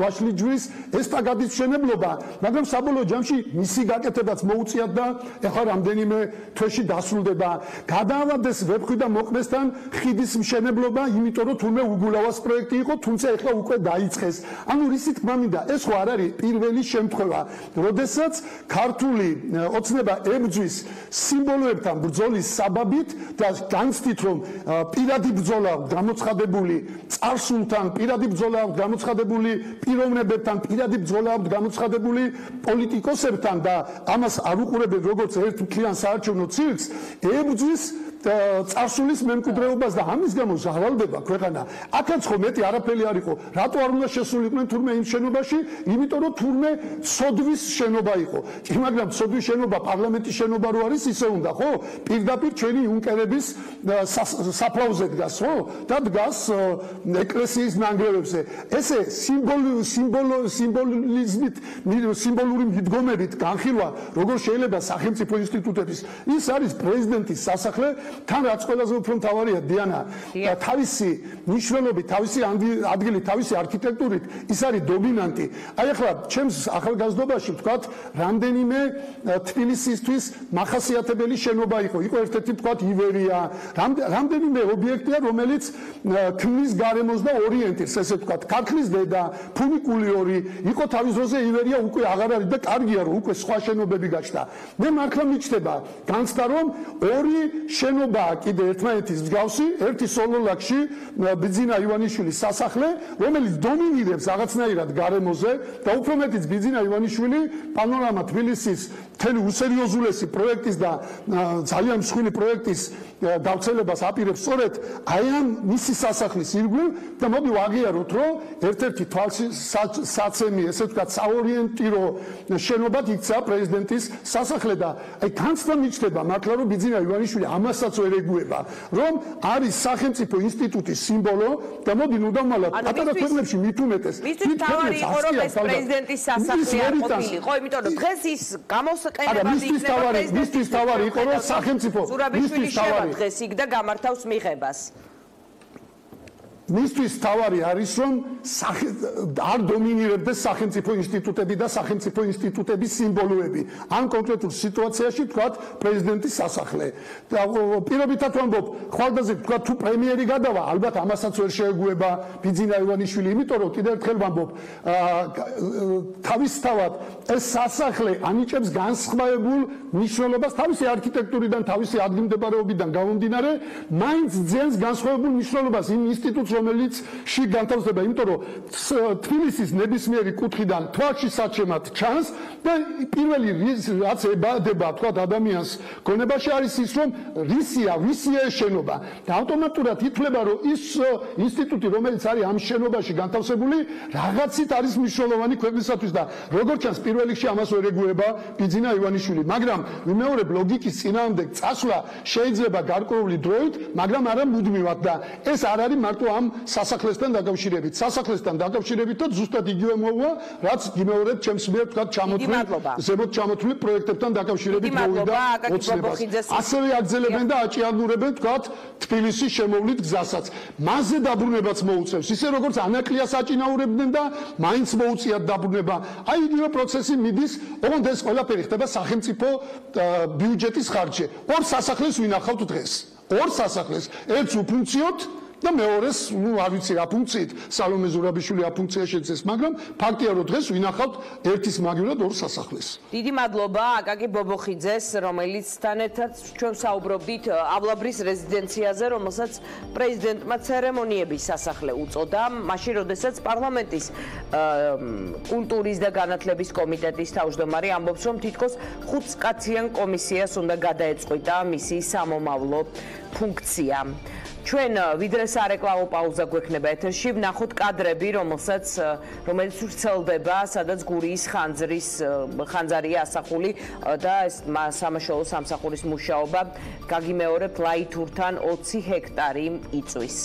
ვაშლიჯვრის ესტაგადის მშენებლობა, მაგრამ საბოლოო ჯამში მისი გაკეთებაც მოუწიათ და ეხლა რამდენიმე თვეში დასრულდება. გადაავადეს ვეფხვი და მოყმესთან ხიდის მშენებლობა, იმიტომ რომ თურმე უგულავას პროექტი იყო, თუმცა ეხლა უკვე დაიწყეს. ანუ რისი თქმა მინდა, ეს ხო არ არის პირველი შემთხვევა, როდესაც ქართული ოცნება ებრძვის სიმბოლოებთან ბრძოლის საბაბით და განცდით, რომ პირადი ბრძოლა გამოცხადებული წარსულთან, პირადი ბრძოლა გამოცხადებული პიროვნებებთან, პირადი ბრძოლა გამოცხადებული პოლიტიკოსებთან და ამას არ უყურებენ როგორც ერთ მთლიან საარჩევნო ცირკს, ებრძვის წარსულის მემკვიდრეობას და ამის გამო ზავალდება ქვეყანა. აქაც ხო მეტი არაფერი არ იყო. რატო არ უნდა შესულიყვნენ თურმე იმ შენობაში? იმიტომ რომ თურმე ცოდვის შენობა იყო. მაგრამ ცოდვის შენობა პარლამენტის შენობა რო არის, ისე უნდა, ხო? პირდაპირ ჩვენი იუნკერების საფლავზე დგას, ხო? და დგას ეკლესიის ნანგრევებზე. ესე სიმბოლიზმით, სიმბოლური მიდგომებით განხილვა, როგორ შეიძლება სახელმწიფო ინსტიტუტების. ის არის პრეზიდენტის სასახლე. თან რაც ყველაზე უფრო მთავარია დიანა, თავისი ნიშნულობით, თავისი ადგილი, თავისი არქიტექტურით ის არის დომინანტი. აი ახლა ჩემს ახალგაზრდობაში ვთქვათ, რამდენიმე თბილისისთვის მახასიათებელი შენობა იყო. იყო ერთ-ერთი ვთქვათ ივერია, რამდენიმე ობიექტია, რომელიც ქმნის გარემოს და ორიენტირს, ესე ვთქვათ, ქართლის დედა, ფუნიკულიორი, იყო თავის დროზე ივერია, უკვე აღარ არის და კარგია რომ უკვე სხვა შენობები გაჩნდა. მე მართლა მიჩნდება, განცდა რომ ორი შენობაა კიდე ერთმანეთის მსგავსი, ერთი სოლოლაკში ბიძინა ივანიშვილის სასახლე, რომელიც დომინირებს რაღაცნაირად გარემოზე და უფრო მეტიც ბიძინა ივანიშვილი პანორამა თბილისის მთელი უსერიოზულესი პროექტის და ძალიან მსხვილი პროექტის გავრცელებას აპირებს სწორედ აი ამ მისი სასახლის ირგვლივ და მოდი ვაღიაროთ, რომ ერთ-ერთი თვალსაცემი, ესე ვთქვათ, საორიენტირო შენობად იქცა პრეზიდენტის სასახლე და აი განცდა მიჩნდება მართლა რომ ბიძინა ივანიშვილი ამასაც ვერ ეგუება, რომ არის სახელმწიფო ინსტიტუტის სიმბოლო და მოდი ნუ დავმალოთ პატარა ქვეყნებში მით უმეტეს. მისთვის თავარი იყო რომ ეს პრეზიდენტის სასახლე არ ყოფილიყო, იმიტომ რომ დღეს ის გამოსყენებად იქნება მისთვის თავარი იყო რომ სახელმწიფო მისთვის თავარი დღეს იქ და გამართავს მიღებას. მისთვის თავარი არის რომ არ დომინირებდეს სახელმწიფო ინსტიტუტები და სახელმწიფო ინსტიტუტების სიმბოლოები. ამ კონკრეტულ სიტუაციაში თქვათ პრეზიდენტის სასახლე. და პირობითად ვამბობ, ხვალდაზე თქვათ თუ პრემიერი გადავა, ალბათ ამასაც ვერ შეეგუება ბიძინა ივანიშვილი, იმიტომ რომ კიდევ ერთხელ ვამბობ, თავისთავად ეს სასახლე ანიჭებს განსხვავებულ მნიშვნელობას თავისი არქიტექტურიდან, თავისი ადგილმდებარეობიდან გამომდინარე, მაინც ძენს განსხვავებულ მნიშვნელობას იმ ინსტიტუტს, რომელიც შიგ განთავსდება, იმიტომ რომ თბილისის ნებისმიერი კუთხიდან თვალში საჩემად ჩანს და პირველი რაც ებადება თქვა ადამიანს გონებაში არის ის, რომ ვისია ეს შენობა და ავტომატურად ითვლება, რომ ის ინსტიტუტი, რომელიც არის ამ შენობაში განთავსებული, რაღაცით არის მნიშვნელოვანი ქვეყნისათვის და როგორც ჩანს პირველ რიგში ამას ვერ ეგუება ბიძინა ივანიშვილი, მაგრამ ვიმეორებ ლოგიკის წინააღმდეგ წასვლა შეიძლება გარკვეული დროით, მაგრამ არა მუდმივად და ეს არ არის მარტო ამ სასახლესთან დაკავშირებით. სასახლესთან დაკავშირებით და ზუსტად იგივე მოუვა, რაც იმეორებ ჩემს მიერ თქვა ზემოთ ჩამოთვლილ პროექტებთან დაკავშირებით მოვიდა ოცნებას. ასევე აგრძელებენ და აჭიანურებენ თქვა თბილისის შემოვლით გზასაც. მასზე დაბრუნებაც მოუწევს. ისე როგორც ანაკლიას აჭინაურებდნენ და მაინც მოუწიათ დაბრუნება. აი იგივე პროცესი მიდის, ოღონდ ეს ყველაფერი ხდება სახელმწიფო ბიუჯეტის ხარჯზე. ორ სასახლეს ვინახავთ დღეს. ორ სასახლეს, ერთს უფუნქციოთ და მეორეს, არ ვიცი რა ფუნქციით, სალომე ზურაბიშვილი აფუნქცია შეძლეს, მაგრამ ფაქტია, რომ დღეს ვინახავთ ერთის მაგივრად ორ სასახლეს. დიდი მადლობა აკაკი ბობოხიძეს, რომელიცთან ერთად ჩვენ საუბრობდით ავლაბრის რეზიდენციაზე, რომელსაც პრეზიდენტმა ცერემონიების სასახლე უწოდა, მაშინ როდესაც პარლამენტის კულტურის და განათლების კომიტეტის თავმჯდომარე ამბობს, რომ თითქოს 5 კაციან კომისიას უნდა გადაეწყვიტა მისი სამომავლო ფუნქცია. ჩვენ ვიდრე სარეკლამო პაუზა გვექნება ეთერში, ვნახოთ კადრები, რომელიც ვრცელდება, სადაც გურიის ხანძარია ასახული და ეს სამაშველო სამსახურის მუშაობა გაგიმეორებთ ლაითურთან 20 ჰექტარი იწვის.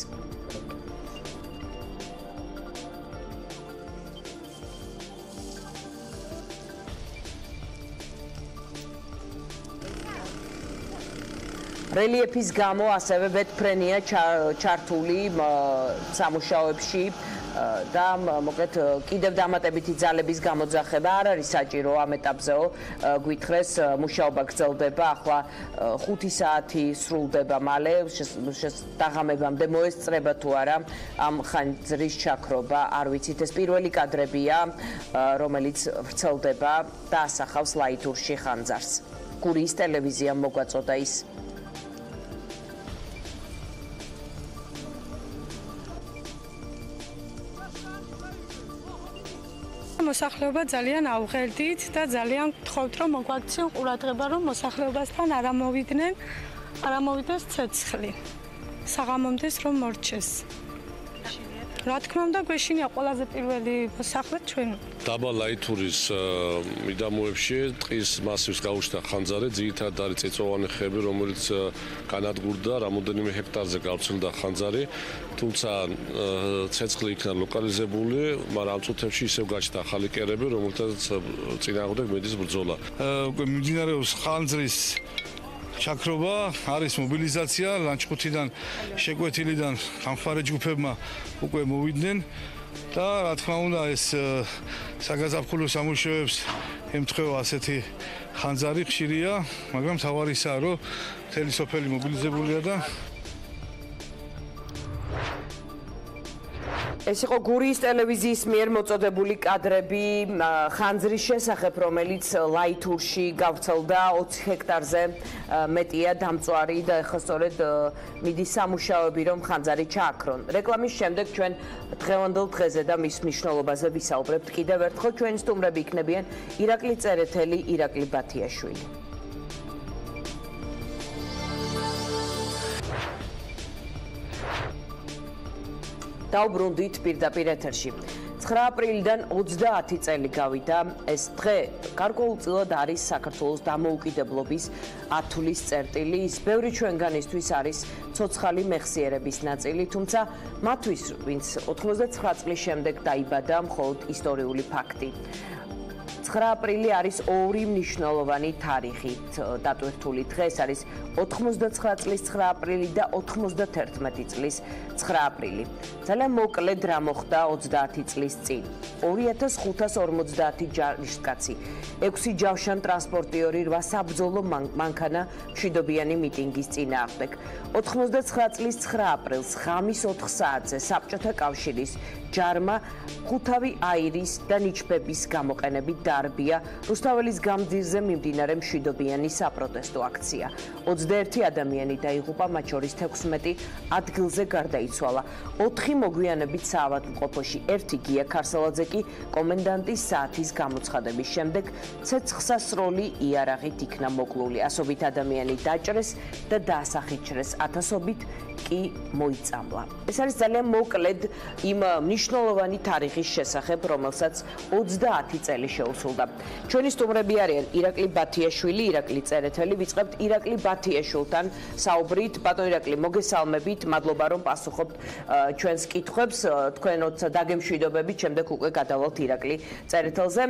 რელიეფის გამო ასევე ბეთფრენია ჩართული სამუშაოებში და მოკლედ კიდევ დამატებითი ძალების გამოძახება არ არის საჭირო ამ ეტაპზეო გვითხრეს მუშაობა გრძელდება ახლა 5 საათი სრულდება მალე დაღამებამდე მოესწრება თუ არა ამ ხანძრის ჩაქრობა არ ვიცით ეს პირველი კადრებია რომელიც ვრცელდება და ასახავს ლაითურში ხანძარს გურიის ტელევიზიამ მოგვაწოდა ის მოსახლეობა ძალიან ავღერდით და ძალიან გთხოვთ რომ მოგვაქციონ ყურადღება რომ მოსახლეობასთან არ ამოვიდეს ცეცხლი. საღამომდეს რომ მორჩეს. რა თქმა უნდა გვეშინია ყველაზე პირველი მოსახლე ჩვენ. დაბა ლაითურის მიდამოებში ტყის მასივს გაუჩნდა ხანძარი, ძირითადად არის წიწვოვანი ხეები, რომელიც განადგურდა, რამოდენიმე ჰექტარზე გავრცელდა ხანძარი, თუმცა ცეცხლი იქნა ლოკალიზებული, მაგრამ ამ წუთებში ისევ გაჩნდა ახალი კერები, რომელთაც წინააღმდეგ მედის ბრძოლა. უკვე მიმდინარეობს ხანძრის ჩაქრობა, არის მობილიზაცია, ლანჩხუთიდან შეკვეთილიდან გამხარე ჯგუფებმა უკვე მოვიდნენ და რა თქმა უნდა ეს საგაზაფხულო სამუშაოებს ემთხვევა ასეთი ხანძარი ხშირია, მაგრამ თავარისაა რომ მთელი სოფელი მობილიზებულია და ეს იყო გურიის ტელევიზიის მიერ მოწოდებული კადრები ხანძრის შესახებ, რომელიც ლაითურში გავრცელდა 20 ჰექტარზე მეტია დამწვარი და ეხლა სწორედ მიდის სამუშაოები, რომ ხანძარი ჩააქრონ. რეკლამის შემდეგ ჩვენ დღევანდელ დღეზე და მის მნიშვნელობაზე ვისაუბრებთ. კიდევ ერთხელ ჩვენი სტუმრები იქნებიან ირაკლი წერეთელი, ირაკლი ბათიაშვილი. დავბრუნდით პირდაპირ ეთერში. 9 აპრილიდან 30 წელი გავიდა. ეს დღე გარკვეულწილად არის საქართველოს დამოუკიდებლობის ათვლის წერტილი. ის ბევრი ჩვენგანისთვის არის ცოცხალი მეხსიერების ნაწილი, თუმცა მათთვის, ვინც 99 წლის შემდეგ დაიბადა, მხოლოდ ისტორიული ფაქტი. 9 აპრილი არის ორი მნიშვნელოვანი თარიღით დატვირთული დღე. ეს არის 99 წლის 9 აპრილი და 91 წლის 9 აპრილი. ძალიან მოკლედ რა მოხდა 30 წლის წინ. 2550 ჯარისკაცი, 6 ჯავშან ტრანსპორტიორი, 8 საბრძოლო მანქანა მშვიდობიანი მიტინგის წინააღმდეგ. 99 წლის 9 აპრილს ღამის 4 საათზე საბჭოთა კავშირის ჯარმა ხუთავი აირის და ნიჩბების გამოყენებით დაარბია რუსთაველის გამზირზე მიმდინარე მშვიდობიანი საპროტესტო აქცია. 21 ადამიანი დაიღუპა, მათ შორის 16 ადგილზე გარდაიცვალა. 4 მოგვიანებით საავადმყოფოში, 1 გია ქარსალაძე კი კომენდანტის საათის გამოცხადების შემდეგ ცეცხლსასროლი იარაღით იქნა მოკლული. ასობით ადამიანი დაჭრეს და დაასახიჩრეს, ათასობით კი მოიწამლა. ეს არის ძალიან მოკლედ იმ მნიშვნელოვანი თარიღის შესახებ, რომელსაც 30 წელი შეუსრულდა. ჩვენი სტუმრები არიან ირაკლი ბათიაშვილი, ირაკლი წერეთელი, ვიწყებთ ირაკლი ბათიაშვილთან საუბრით. ბატონ ირაკლი, მოგესალმებით, მადლობა რომ პასუხობთ ჩვენს კითხვებს. თქვენ 20 დაგემშვიდობებით, შემდეგ უკვე გადავალთ ირაკლი წერეთელზე.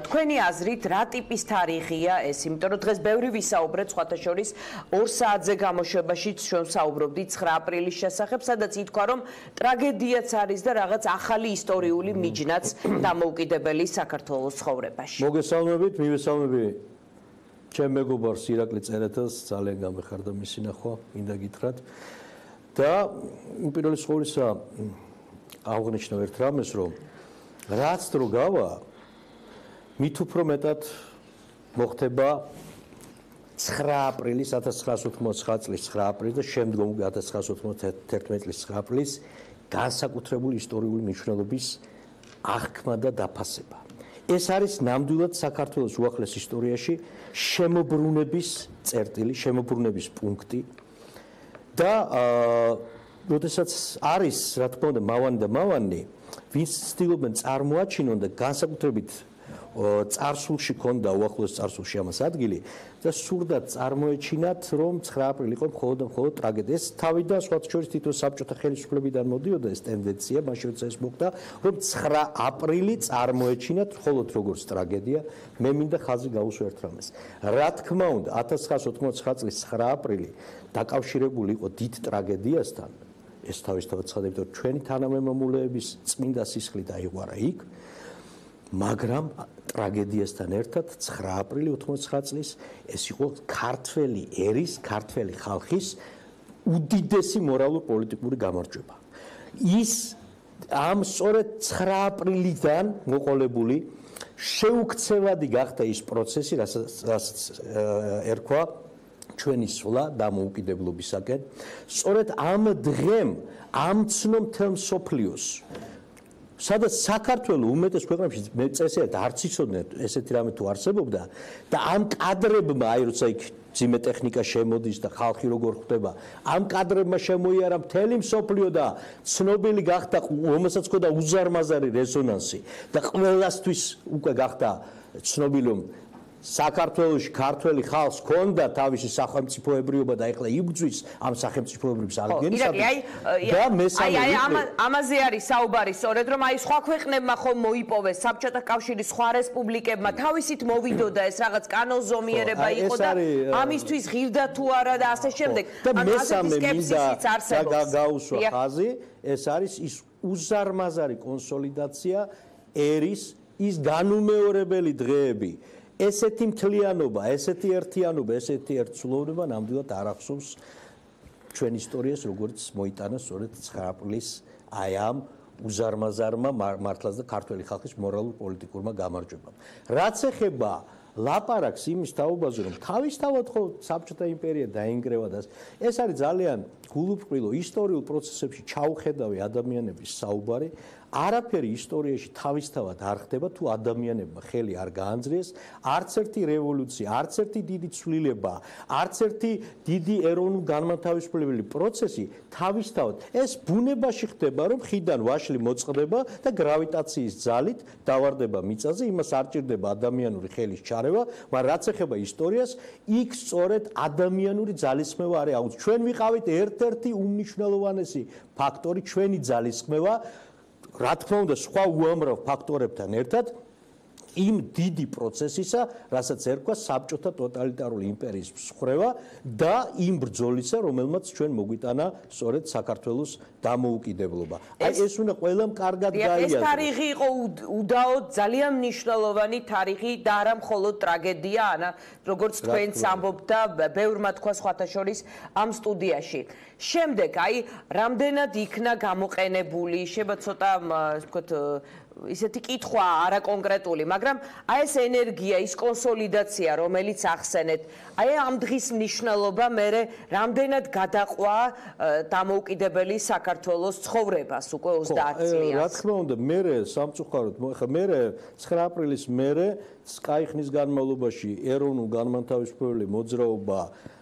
თქვენი აზრით, რა ტიპის თარიღია ეს? იმიტომ რომ დღეს ბევრი ვისაუბრეთ, სხვათა შორის 2 საათზე გამოშვებაში ჩვენ საუბრობდით 9 აპრილის შესახებ, სადაც ითქვა, რომ ტრაგედიაც არის და რაღაც ახალი ისტორიული მიჯნაც დამოუკიდებელი საქართველოს ცხოვრებაში. მოგესალმებით, მივესალმები ჩემ მეგობარს ირაკლი წერეთელს, ძალიან გამეხარდა მისი ნახვა, მინდა გითხრათ. და უპირველეს ყოვლისა აღნიშნავ ერთ რამეს, რომ რაც დრო გავა, მით უფრო მეტად მოხდება 9 აპრილის 1989 წლის 9 აპრილის და შემდგომ 1991 წლის 9 აპრილის განსაკუთრებული ისტორიული მნიშვნელობის აღქმა და დაფასება. ეს არის ნამდვილად საქართველოს უახლეს ისტორიაში შემოbrunების წერტილი, შემოbrunების პუნქტი და როდესაც არის, რა თქმა უნდა, მავანი, ვინც ცდილობენ წარმოაჩინონ და განსაკუთრებით წარსულში ქონდა უახლოეს წარსულში ამას ადგილი და სურდათ წარმოეჩინათ, რომ 9 აპრილი იყო მხოლოდ ტრაგედია. ეს თავიდან სხვათა შორის თითო საბჭოთა ხელისუფლებიდან მოდიოდა ეს ტენდენცია, მაშინ როცა ეს მოხდა, რომ 9 აპრილი წარმოეჩინათ მხოლოდ როგორც ტრაგედია. მე მინდა ხაზი გაუსვა ერთ რამეს. რა თქმა უნდა, 1989 წლის 9 აპრილი დაკავშირებული იყო დიდ ტრაგედიასთან. ეს თავისთავად ცხადდება, რომ ჩვენი თანამემამულეების წმინდა სისხლი დაიღვარა იქ. მაგრამ ტრაგედიასთან ერთად 9 აპრილი 89 წლის ეს იყო ქართველი ერის, ქართველი ხალხის უდიდესი მორალურ-პოლიტიკური გამარჯვება. ის ამ სწორედ 9 აპრილიდან მოყოლებული შეუქცევადი გახდა ის პროცესი, რასაც ერქვა ჩვენი სვლა დამოუკიდებლობისაკენ. სწორედ ამ დღემ ამცნო მთელ მსოფლიოს სადაც საქართველოს უმეტეს ქვეყნებში მე წესიათ არც იცოდნენ ესეთი რამე თუ არსებობდა და ამ კადრებმა აი როცა იქ ძიმე ტექნიკა შემოდის და ხალხი როგორ ხვდება ამ კადრებმა შემოიარა მთელი მსოფლიო და ცნობილი გახდა რომელსაც ჰქონდა უზარმაზარი რეზონანსი და ყველასთვის უკვე გახდა ცნობილი რომ საქართველოში ქართველი ხალხს ჰქონდა თავისი სახელმწიფოებრიობა და ეხლა იბრძვის ამ სახელმწიფოებრიობის აღდგენისათვის და მესამე ამაზე არის საუბარი სწორედ რომ აი სხვა ქვეყნებმა ხომ მოიპოვეს საბჭოთა კავშირის სხვა რესპუბლიკებმა თავისით მოვიდოდა ეს რაღაც კანონზომიერება იყო და ამისთვის ღირდა თუ არა და ასე შემდეგ და მესამე მინდა გაუსვა ხაზი ეს არის ის უზარმაზარი კონსოლიდაცია ერის ის განუმეორებელი დღეები ესეთი მთლიანობა, ესეთი ერთიანობა, ესეთი ერთსულოვნება ნამდვილად არ ახსოვს ჩვენ ისტორიას, როგორც მოიტანა სწორედ 9 აპრილის აი ამ უზარმაზარმა მართლაც და ქართველი ხალხის მორალურ-პოლიტიკურმა გამარჯვებამ. რაც ეხება ლაპარაკს იმის თაობაზე, რომ თავისთავად ხო საბჭოთა იმპერია დაინგრევა და ეს არის ძალიან გულუბრყვილო ისტორიულ პროცესებში ჩაუხედავი ადამიანების საუბარი. არაფერი ისტორიაში თავისთავად არ ხდება თუ ადამიანებმა ხელი არ გაანძრიეს, არც ერთი რევოლუცია, არც ერთი დიდი ცვლილება, არც ერთი დიდი ეროვნულ განმათავისუფლებელი პროცესი თავისთავად ეს ბუნებაში ხდება, რომ ხიდან ვაშლი მოწყდება და გრავიტაციის ძალით დავარდება მიწაზე, იმას არ ჭირდება ადამიანური ხელის ჩარევა, მაგრამ რაც ეხება ისტორიას, იქ სწორედ ადამიანური ძალისხმევა არის აუცილებელი. ჩვენ ვიყავით ერთ-ერთი უმნიშვნელოვანესი ფაქტორი ჩვენი ძალისხმევა რა თქმა უნდა სხვა უამრავ ფაქტორებთან ერთად იმ დიდი პროცესისა, რასაც ერქვა საბჭოთა ტოტალიტარული იმპერიის მსხრევა და იმ ბრძოლისა, რომელმაც ჩვენ მოგვიტანა სწორედ საქართველოს დამოუკიდებლობა. აი ეს უნდა ყველამ კარგად გაიაზროს. ეს თარიღი იყო უდაოდ ძალიან მნიშვნელოვანი თარიღი და არა მხოლოდ ტრაგედია, ანა როგორც თქვენც ამბობთ და ბევრმა თქვა სხვათა შორის ამ სტუდიაში. შემდეგ აი რამდენად იქნა გამოყენებული, შეიძლება ცოტა ვთქვათ ისეთი კითხვა არაკონკრეტული, მაგრამ აი ეს ენერგია, ის კონსოლიდაცია, რომელიც ახსენეთ, აი ამ დღის მნიშვნელობა მე რამდენად გადაყვა დამოუკიდებელი საქართველოს ცხოვრებას უკვე 30 წლიანს. რა თქმა უნდა, მე სამწუხაროდ, ხა მე 9 აპრილის მერე სკაიხნის განმავლობაში ეროვნულ განმათავისუფლებელი მოძრაობა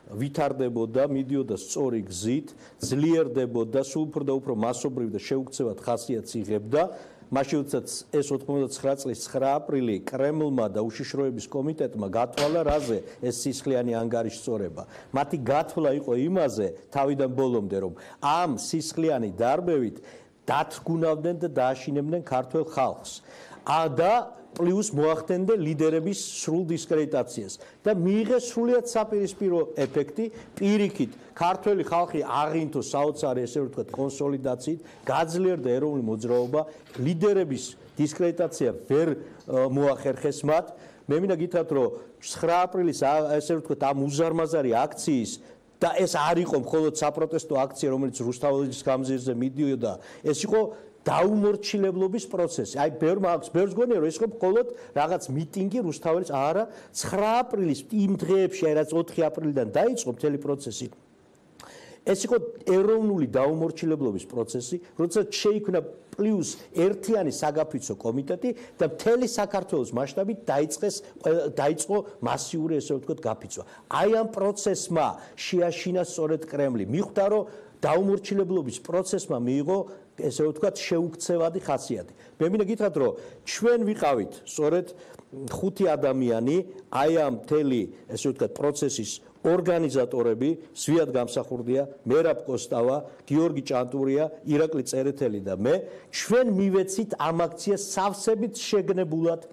ვითარდებოდა, მიდიოდა სწორი გზით, ძლიერდებოდა, სულ უფრო და უფრო მასობრივ და შეუქცევად ხასიათს იღებდა. მაშინ ეს 99 წლის 9 აპრილი კრემლმა და უშიშროების კომიტეტმა გათვალა რაზე ეს სისხლიანი ანგარიშწორება. მათი გათვლა იყო იმაზე თავიდან ბოლომდე, რომ ამ სისხლიანი დარბევით დათგუნავდნენ და დააშინებდნენ ქართველ ხალხს. და პლუს მოახდენდნენ ლიდერების სრულ დისკრედიტაციას და მიიღეს სრულიად საპირისპირო ეფექტი. პირიქით, ქართველი ხალხი აღინთო საოცარი, ესე ვთქვათ, კონსოლიდაციით, გაძლიერდა ეროვნული მოძრაობა, ლიდერების დისკრედიტაცია ვერ მოახერხეს მათ. მე მინდა გითხრათ, რომ 9 აპრილის ესე ვთქვათ, ამ უზარმაზარი აქციის და ეს არ იყო მხოლოდ საპროტესტო აქცია, რომელიც რუსთაველის გამზირზე მიდიოდა, ეს იყო დაუმორჩილებლობის პროცესი. აი, ბევრს გონია, რომ ეს იყო მხოლოდ რაღაც მიტინგი რუსთაველის, არა, 9 აპრილის იმ დღეებში, აი რაც 4 აპრილიდან დაიწყო მთელი პროცესი. ეს იყო ეროვნული დაუმორჩილებლობის პროცესი, როცა შეიქმნა პლუს ერთიანი საგაფიცო კომიტეტი და მთელი საქართველოს მასშტაბით დაიწყო მასიური, ესე ვთქვათ, გაფიცვა. აი ამ პროცესმა შეაშინა სწორედ კრემლი. მიხვდა, რომ დაუმორჩილებლობის პროცესმა მიიღო, ესე ვთქვათ, შეუქცევადი ხასიათი. მე მინდა გითხრათ, რომ ჩვენ ვიყავით სწორედ 5 ადამიანი აი ამ მთელი, ესე ვთქვათ, პროცესის ორგანიზატორები, სვიად გამსახურდია, მერაბ კოსტავა, გიორგი ჭანტურია, ირაკლი წერეთელი და მე, ჩვენ მივეცით ამ აქციას სავსებით შეგნებულად,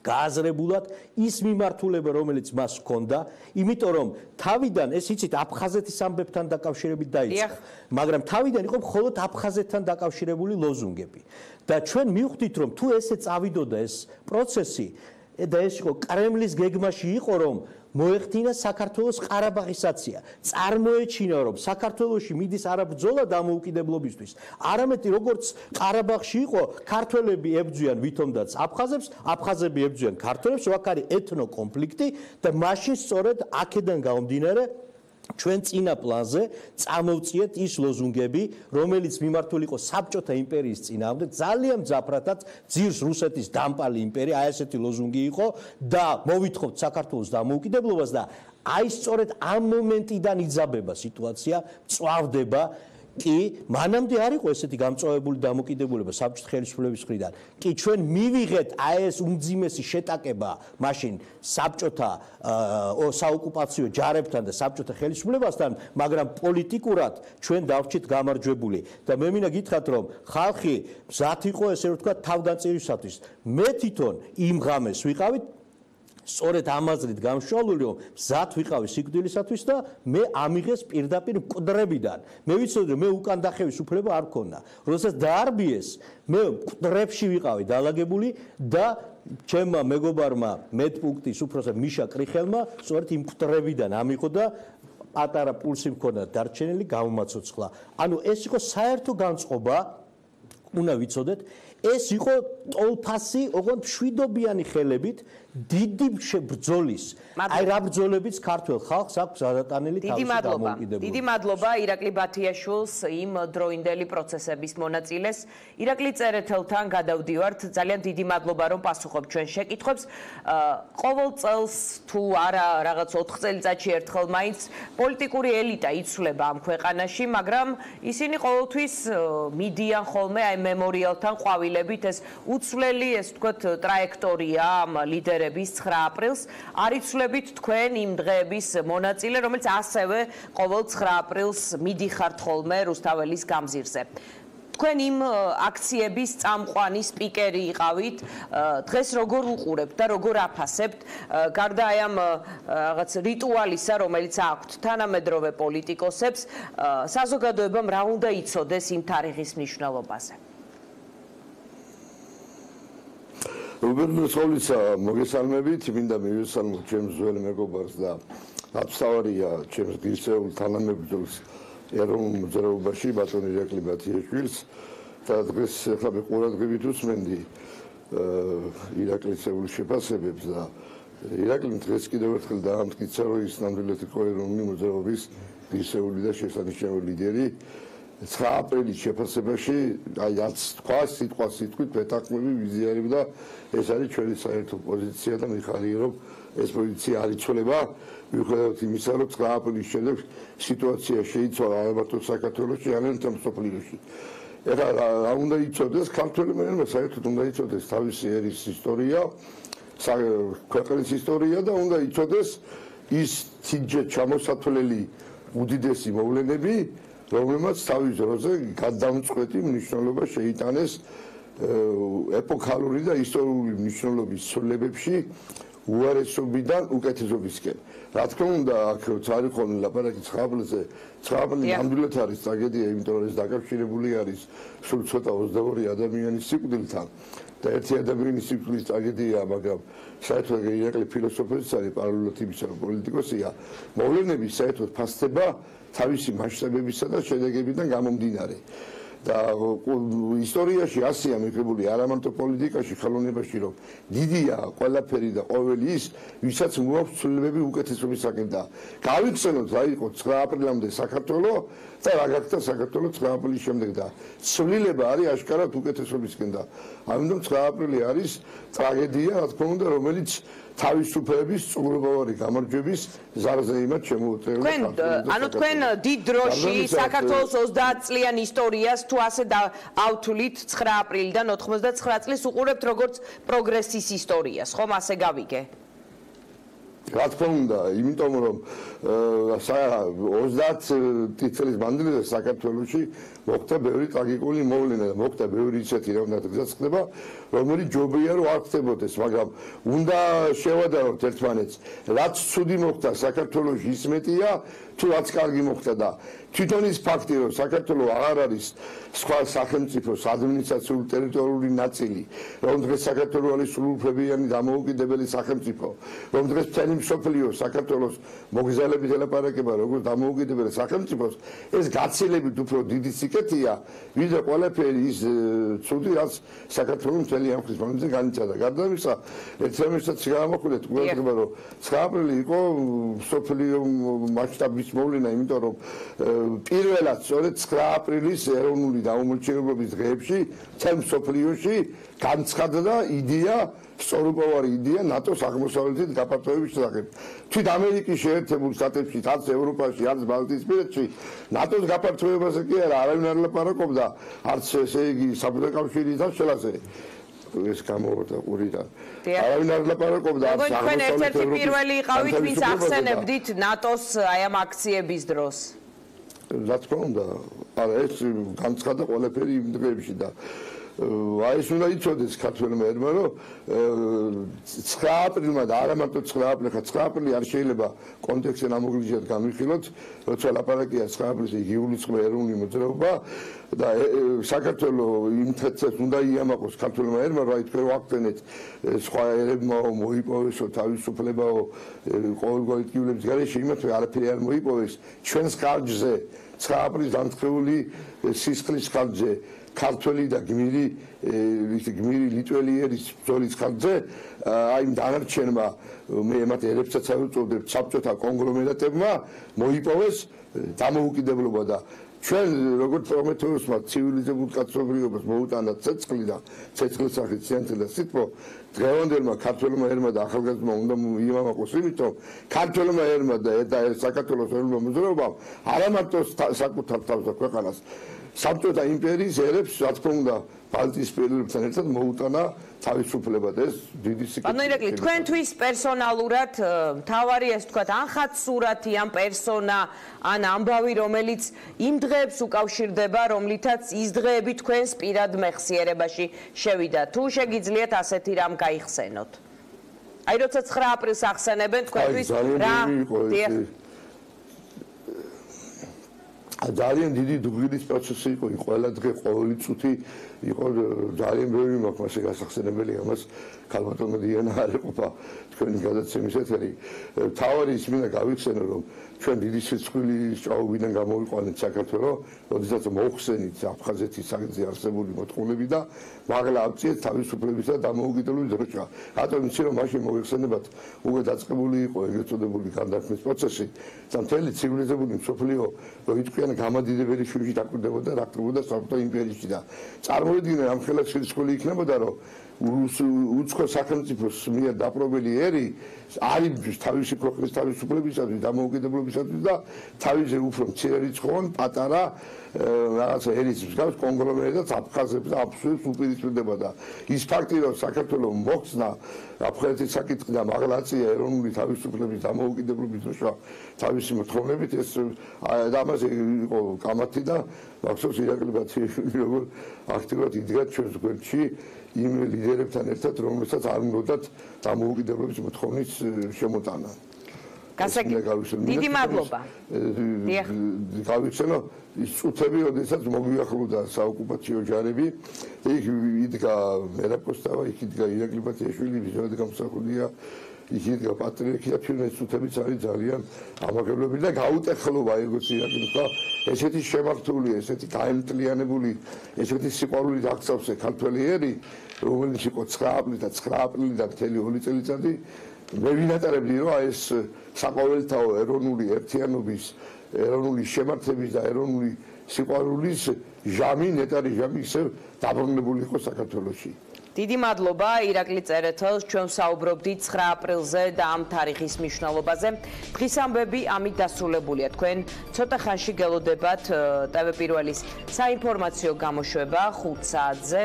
გააზრებულად ის მიმართულება, რომელიც მას ჰქონდა, იმიტომ რომ თავიდან ეს იცით აფხაზეთის ამბებთან დაკავშირებით დაიწყო, მაგრამ თავიდან იყო მხოლოდ აფხაზეთთან დაკავშირებული ლოზუნგები. და ჩვენ მივხვდით, რომ თუ ესე წავიდოდა ეს პროცესი და ეს იყო კრემლის გეგმაში იყო, რომ მოეხდინა საქართველოს ყარაბაღისაცია. წარმოეჩინა, რომ საქართველოში მიდის არა ბრძოლა დამოუკიდებლობისთვის, არამედ როგორც ყარაბაღში იყო, ქართველები ებრძვიან ვითომდაც აფხაზებს, აფხაზები ებრძვიან ქართველებს, აქ არის ეთნო კონფლიქტი და მაშინ სწორედ აქედან გამომდინარე ჩვენ წინა პლანზე წამოვწიეთ ის ლოზუნგები, რომელიც მიმართული იყო საბჭოთა იმპერიის წინააღმდეგ, ძალიან მძაფრადაც ძირს რუსეთის დამპალი იმპერია, აი ესეთი ლოზუნგი იყო და მოვითხოვთ საქართველოს დამოუკიდებლობას და აი სწორედ ამ მომენტიდან იძაბება სიტუაცია, წვავდება კი, მანამდე არ იყო ესეთი გამწვავებული დამოკიდებულება საბჭოთა ხელისუფლების მხრიდან. კი, ჩვენ მივიღეთ აი ეს უმძიმესი შეტაკება მაშინ საბჭოთა საოკუპაციო ჯარებთან და საბჭოთა ხელისუფლებასთან, მაგრამ პოლიტიკურად ჩვენ დავრჩით გამარჯვებული. და მე მინდა გითხრათ, რომ ხალხი მზად იყო, ესე ვთქვათ, თავდანწირისათვის. მე თვითონ იმ ღამეს ვიყავით სწორედ ამაზრით გამშვალული, რომ მზად ვიყავი სიკვდილისათვის და მე ამიღეს პირდაპირ მკვდრებიდან. მე ვიცოდი, რომ მე უკან დახევის უფლება არ მქონდა. როდესაც დაარბიეს, მე მკვდრებში ვიყავი დალაგებული და ჩემმა მეგობარმა მედპუნქტის უფროსად მიშა კრიხელმა სწორედ იმ მკვდრებიდან ამიღო და პატარა პულსი მქონდა დარჩენილი, გამომაცოცხლა. ანუ ეს იყო საერთო განწყობა, უნდა ვიცოდეთ, ეს იყო ტოლფასი, ოღონდ მშვიდობიანი ხელებით დიდი ბრძოლის. აი რა ბრძოლებიც ქართველ ხალხს აქვს გადატანილი თავისი დამოუკიდებლობა. დიდი მადლობა ირაკლი ბათიაშვილს, იმ დროინდელი პროცესების მონაწილეს. ირაკლი წერეთელთან გადავდივართ. ძალიან დიდი მადლობა, რომ პასუხობთ ჩვენ შეკითხვებს. ყოველ წელს თუ არა რაღაც 4 წელიწადში ერთხელ მაინც პოლიტიკური ელიტა იცვლება ამ ქვეყანაში, მაგრამ ისინი ყოველთვის მიდიან ხოლმე აი მემორიალთან ყვავილებით, ეს უცვლელი, ეს ვთქვათ, ტრაექტორია ამ ლიდერების 9 აპრილს. არ იცვლებით თქვენ იმ დღეების მონაწილე, რომელიც ასევე ყოველ 9 აპრილს მიდიხართ ხოლმე რუსთაველის გამზირზე. თქვენ იმ აქციების წამყვანი სპიკერი იყავით. დღეს როგორ უყურებთ და როგორ აფასებთ გარდა აი ამ რაღაც რიტუალისა, რომელიც აქვთ თანამედროვე პოლიტიკოსებს, საზოგადოებამ რა უნდა იცოდეს იმ თარიღის მნიშვნელობაზე? უბრალოდ მოგესალმებით, მინდა მივესალმოთ ჩემს ძველ მეგობარს და აბსავარია ჩემს გისეულ თანამებრძოლს ეროვნულ მოძრაობაში ბატონ ირაკლი ბათიაშვილს და დღეს ახლა მე ყურადღებით უსმენდი ირაკლის წეულ შეფასებებს და ირაკლიმ დღეს კიდევ ერთხელ დაამტკიცა, რომ ის ნამდვილად იყო ეროვნული მოძრაობის გისეული და შესანიშნავი ლიდერი 9 აპრილის შეფასებაში აი რაც თქვა სიტყვა სიტყვით ვეთანხმები ვიზიარებდა ეს არის ჩვენი საერთო პოზიცია და მიხარია რომ ეს პოზიცია არ იცვლება მიუხედავად იმისა რომ 9 აპრილის შემდეგ სიტუაცია შეიცვალა ალბათ საქართველოში არამედ მსოფლიოში ეხლა რა უნდა იცოდეს ქართველებმა საერთოდ უნდა იცოდეს თავისი ერის ისტორია ქვეყნის ისტორია და უნდა იცოდეს ის თიჯე ჩამოსათვლელი უდიდესი მოვლენები რომელმაც თავის დროზე გადამწყვეტი მნიშვნელობა შეიტანეს ეპოქალური და ისტორიული მნიშვნელობის ცვლილებებში უარესობიდან უკეთესობისკენ. რა თქმა უნდა, აქ არ იქონია ლაპარაკი 9 აპრილზე. 9 აპრილი ნამდვილად არის ტრაგედია, იმიტომ რომ ეს დაკავშირებული არის სულ ცოტა 22 ადამიანის სიკვდილთან. და ერთი ადამიანის სიკვდილის ტრაგედია, მაგრამ საერთოდ ირაკლი ფილოსოფოსიც არის პარალელურად იმისა, რომ პოლიტიკოსია. მოვლენები საერთოდ ფასდება თავისი მასშტაბებისა და შედეგებიდან გამომდინარე. და ისტორიაში ასია მიღებული არა მარტო პოლიტიკაში, ხელოვნებაში, რომ დიდია ყველაფერი და ყოველი ის, ვისაც მოაქვს ცვლილებები უკეთესობისაკენ და გავიხსენოთ რა იყო 9 აპრილამდე საქართველო და რა გახდა საქართველო 9 აპრილის შემდეგ და ცვლილება არის აშკარად უკეთესობისკენ და ამიტომ 9 აპრილი არის ტრაგედია, რა თქმა უნდა, რომელიც თავისუფლების წუღრუბავარი გამარჯვების ზარზე იმათ შემოუწევდა. ანუ თქვენ დიდ დროში საქართველოს 30 წლიან ისტორიას თუ ასე ავთვლით 9 აპრილიდან 99 წლის უყურებთ როგორც პროგრესის ისტორიას, ხომ ასე გავიგე? რა თქმა უნდა, იმიტომ რომ 30 წლის მანძილზე საქართველოში მოხდა ბევრი ტრაგიკული მოვლენა და მოხდა ბევრი ისეთი რამდენად გზაც ხდება, რომელიც ჯობია რომ არ ხდებოდეს, მაგრამ უნდა შევადაროთ ერთმანეთს, რაც ცუდი მოხდა საქართველოში ის მეტია, თუ რაც კარგი მოხდა და თვითონ ის ფაქტი რომ საქართველო აღარ არის სხვა სახელმწიფოს ადმინისტრაციული ტერიტორიული ნაწილი, რომ დღეს საქართველო არის სრულუფლებიანი დამოუკიდებელი სახელმწიფო, რომ დღეს მთელი მსოფლიო საქართველოს მოგზაურობით ელაპარაკება როგორც დამოუკიდებელი სახელმწიფოს, ეს გაცილებით უფრო დიდი სიკეთეა, ვიდრე ყველაფერი ის ცუდი, რაც საქართველოს მთელი ამ ხნის მანძილზე განიცადა. გარდა ამისა, ერთ რამესაც გამოვხდეთ, გვერდება რომ 9 აპრილი იყო მსოფლიო მასშტაბის მოვლენა, იმიტომ რომ პირველად სწორედ 9 აპრილის ეროვნული დაუმორჩილებლობის დღეებში მთელ მსოფლიოში განცხადდა იდეა, სწორუპოვარი იდეა ნატოს აღმოსავლეთით გაფართოების შესახებ. თვით ამერიკის შეერთებულ შტატებში, არც ევროპაში, არც ბალტიისპირეთში ნატოს გაფართოებაზე კი არა, არავინ არ ლაპარაკობდა, არც ესე იგი საბჭოთა კავშირის დაშლაზე. ეს გამოვიდა ყურიდან. არავინ არ ლაპარაკობდა არც აღმოსავლეთ ევროპის. თქვენ ერთ-ერთი პირველი იყავით, ვინც ახსენებდით ნატოს აი ამ აქციების დროს. რა თქმა უნდა, არა ეს განცხადა ყველაფერი იმ დღეებში და აი ეს უნდა იცოდეს ქართველმა ერმა რომ 9 აპრილმა და არა მარტო 9 აპრილი, ხა 9 აპრილი არ შეიძლება კონტექსტზე ნამოგლიჯად გამიხილოთ, როცა ლაპარაკია 9 აპრილზე იულისწყლე ეროვნული მოძრაობა და საქართველო იმ თეთრს უნდა იამაყოს ქართველმა ერმა, რომ აი თქვენ ვახდენეთ სხვა ერებმა მოიპოვესო თავისუფლებაო ყოველგვარი ტკივილების გარეშე, იმათვე არაფერი არ მოიპოვეს ჩვენს ხარჯზე 9 აპრილის დამტკრეული სისხლის ხარჯზე ქართველი და გმირი ლიტველიერის ბრძოლის ხარჯზე აი დანარჩენმა მე მათ ერებსაც ავუწევდებ საბჭოთა კონგლომერატებმა მოიპოვეს დამოუკიდებლობა და ჩვენ როგორც პრომეთეუსმა ცივილიზებულ კაცობრიობას მოუტანა ცეცხლი და ცეცხლის სახით სიანთლე და სიტყვა დღევანდელმა ქართველმა ერმა და ახალგაზრდმა უნდა იმამაყოს იმიტომ ქართველმა ერმა და საქართველოს ეროვნულ მოძრაობამ არა მარტო საკუთარ თავს და ქვეყანას საბჭოთა იმპერიის ერებს რა თქმა უნდა ბალტიისპირეთთან ერთად მოუტანა თავისუფლება და ეს დიდი სიკეთეა. ანუ ირაკლი, თქვენთვის პერსონალურად მთავარი ეს თქვათ ან ხატსურათი, ან პერსონა, ან ამბავი, რომელიც იმ დღეებს უკავშირდება, რომლითაც ის დღეები თქვენს პირად მეხსიერებაში შევიდა. თუ შეგიძლიათ ასეთი რამ გაიხსენოთ. აი როცა 9 აპრილს ახსენებენ თქვენთვის რა? ძალიან დიდი დუღილის პროცესი იყო, ყველა დღე ყოველი წუთი იყო ძალიან ბევრი მაქვს მასე გასახსენებელი, ამას ქალბატონო დიანა არ ეყოფა თქვენი გადაცემის ეთერი. თავარი ის მინდა გავიხსენო, რომ ჩვენ დიდი სიცხვილის ჭაობიდან გამოვიყვანეთ საქართველოს, როდესაც მოხსენით აფხაზეთის საკითხზე არსებული მოთხოვნები და მაღლა აბწიეთ თავისუფლების და დამოუკიდებლობის დროშა. რატომ იცი რომ მაშინ მოიხსენებათ უკვე დაწყებული იყო ეგრეთ წოდებული განდაქმნის პროცესი და მთელი ცივილიზებული მსოფლიო როიტყვიან გამადიდებელი შუში დაკვირდებოდა და რაკდებოდა საბჭოთა იმპერიაში და წარმოედგინე ამ ხელა სიცხვილი იქნებოდა რომ უცხო სახელმწიფოს მიერ დაპყრობილი ერი არის თავისი ქვეყნის თავისუფლებისათვის დამოუკიდებლობისათვის და თავისი უფრო მცირერიცხოვან პატარა რაღაცა ერის მსგავს კონგლომერატს აფხაზებს და აფსუებს უპირისპირდება და ის ფაქტი რომ საქართველოს მოხსნა აფხაზეთის საკითხი და მაღლაცია ეროვნული თავისუფლების დამოუკიდებლობის დროშა თავისი მოთხოვნებით ეს ამაზე იყო კამათი და მახსოვს ირაკლი ბათიაშვილი როგორ აქტიურად იდგა ჩვენს გვერდში იმ ლიდერებთან ერთად რომელსაც არ უნდათ დამოუკიდებლობის მოთხოვნის შემოტანა. დიდი მადლობა. გავიხსენო ის წუთები, როდესაც მოგვიახლოვდა საოკუპაციო ჯარები, იქ იდგა მერაკოსტავა, იქ იდგა ირაკლი ბათიაშვილი, ვიზუალურად გამოსახულია, იქ იდგა პატრიარქი და ჩვენ ეს წუთებიც არის ძალიან ამაღლებელი და გაუტეხლობა ეგოც ირაკლი და ესეთი შემართული, ესეთი გაემტლიანებული, ესეთი სიყვარულით აღწევს ქართველი ერი, რომელიც იყო 9 აპრილიდან მთელი 2 წელიწადი მე ვინატარებდი რომ ეს საყოველთაო ეროვნული ერთიანობის, ეროვნული შემართების და ეროვნული სიყვარულის ჟამი, ნეტარი ჟამი ისე დაბრუნებული იყო საქართველოში. დიდი მადლობა ირაკლი წერეთელს, ჩვენ საუბრობდით 9 აპრილზე და ამ თარიღის მნიშვნელობაზე. დღის ამბები ამით დასრულებულია. თქვენ ცოტა ხანში გელოდებათ TV1-ის საინფორმაციო გამოშვება 5 საათზე.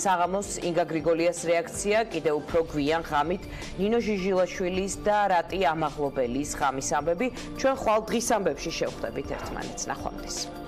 საღამოს ინგა გრიგოლიას რეაქცია კიდევ უფრო გვიან ღამით ნინო ჟიჟილაშვილის და რატი ამაღლობელის ღამის ამბები. ჩვენ ხვალ დღის ამბებში შევხვდებით ერთმანეთს. ნახვამდის.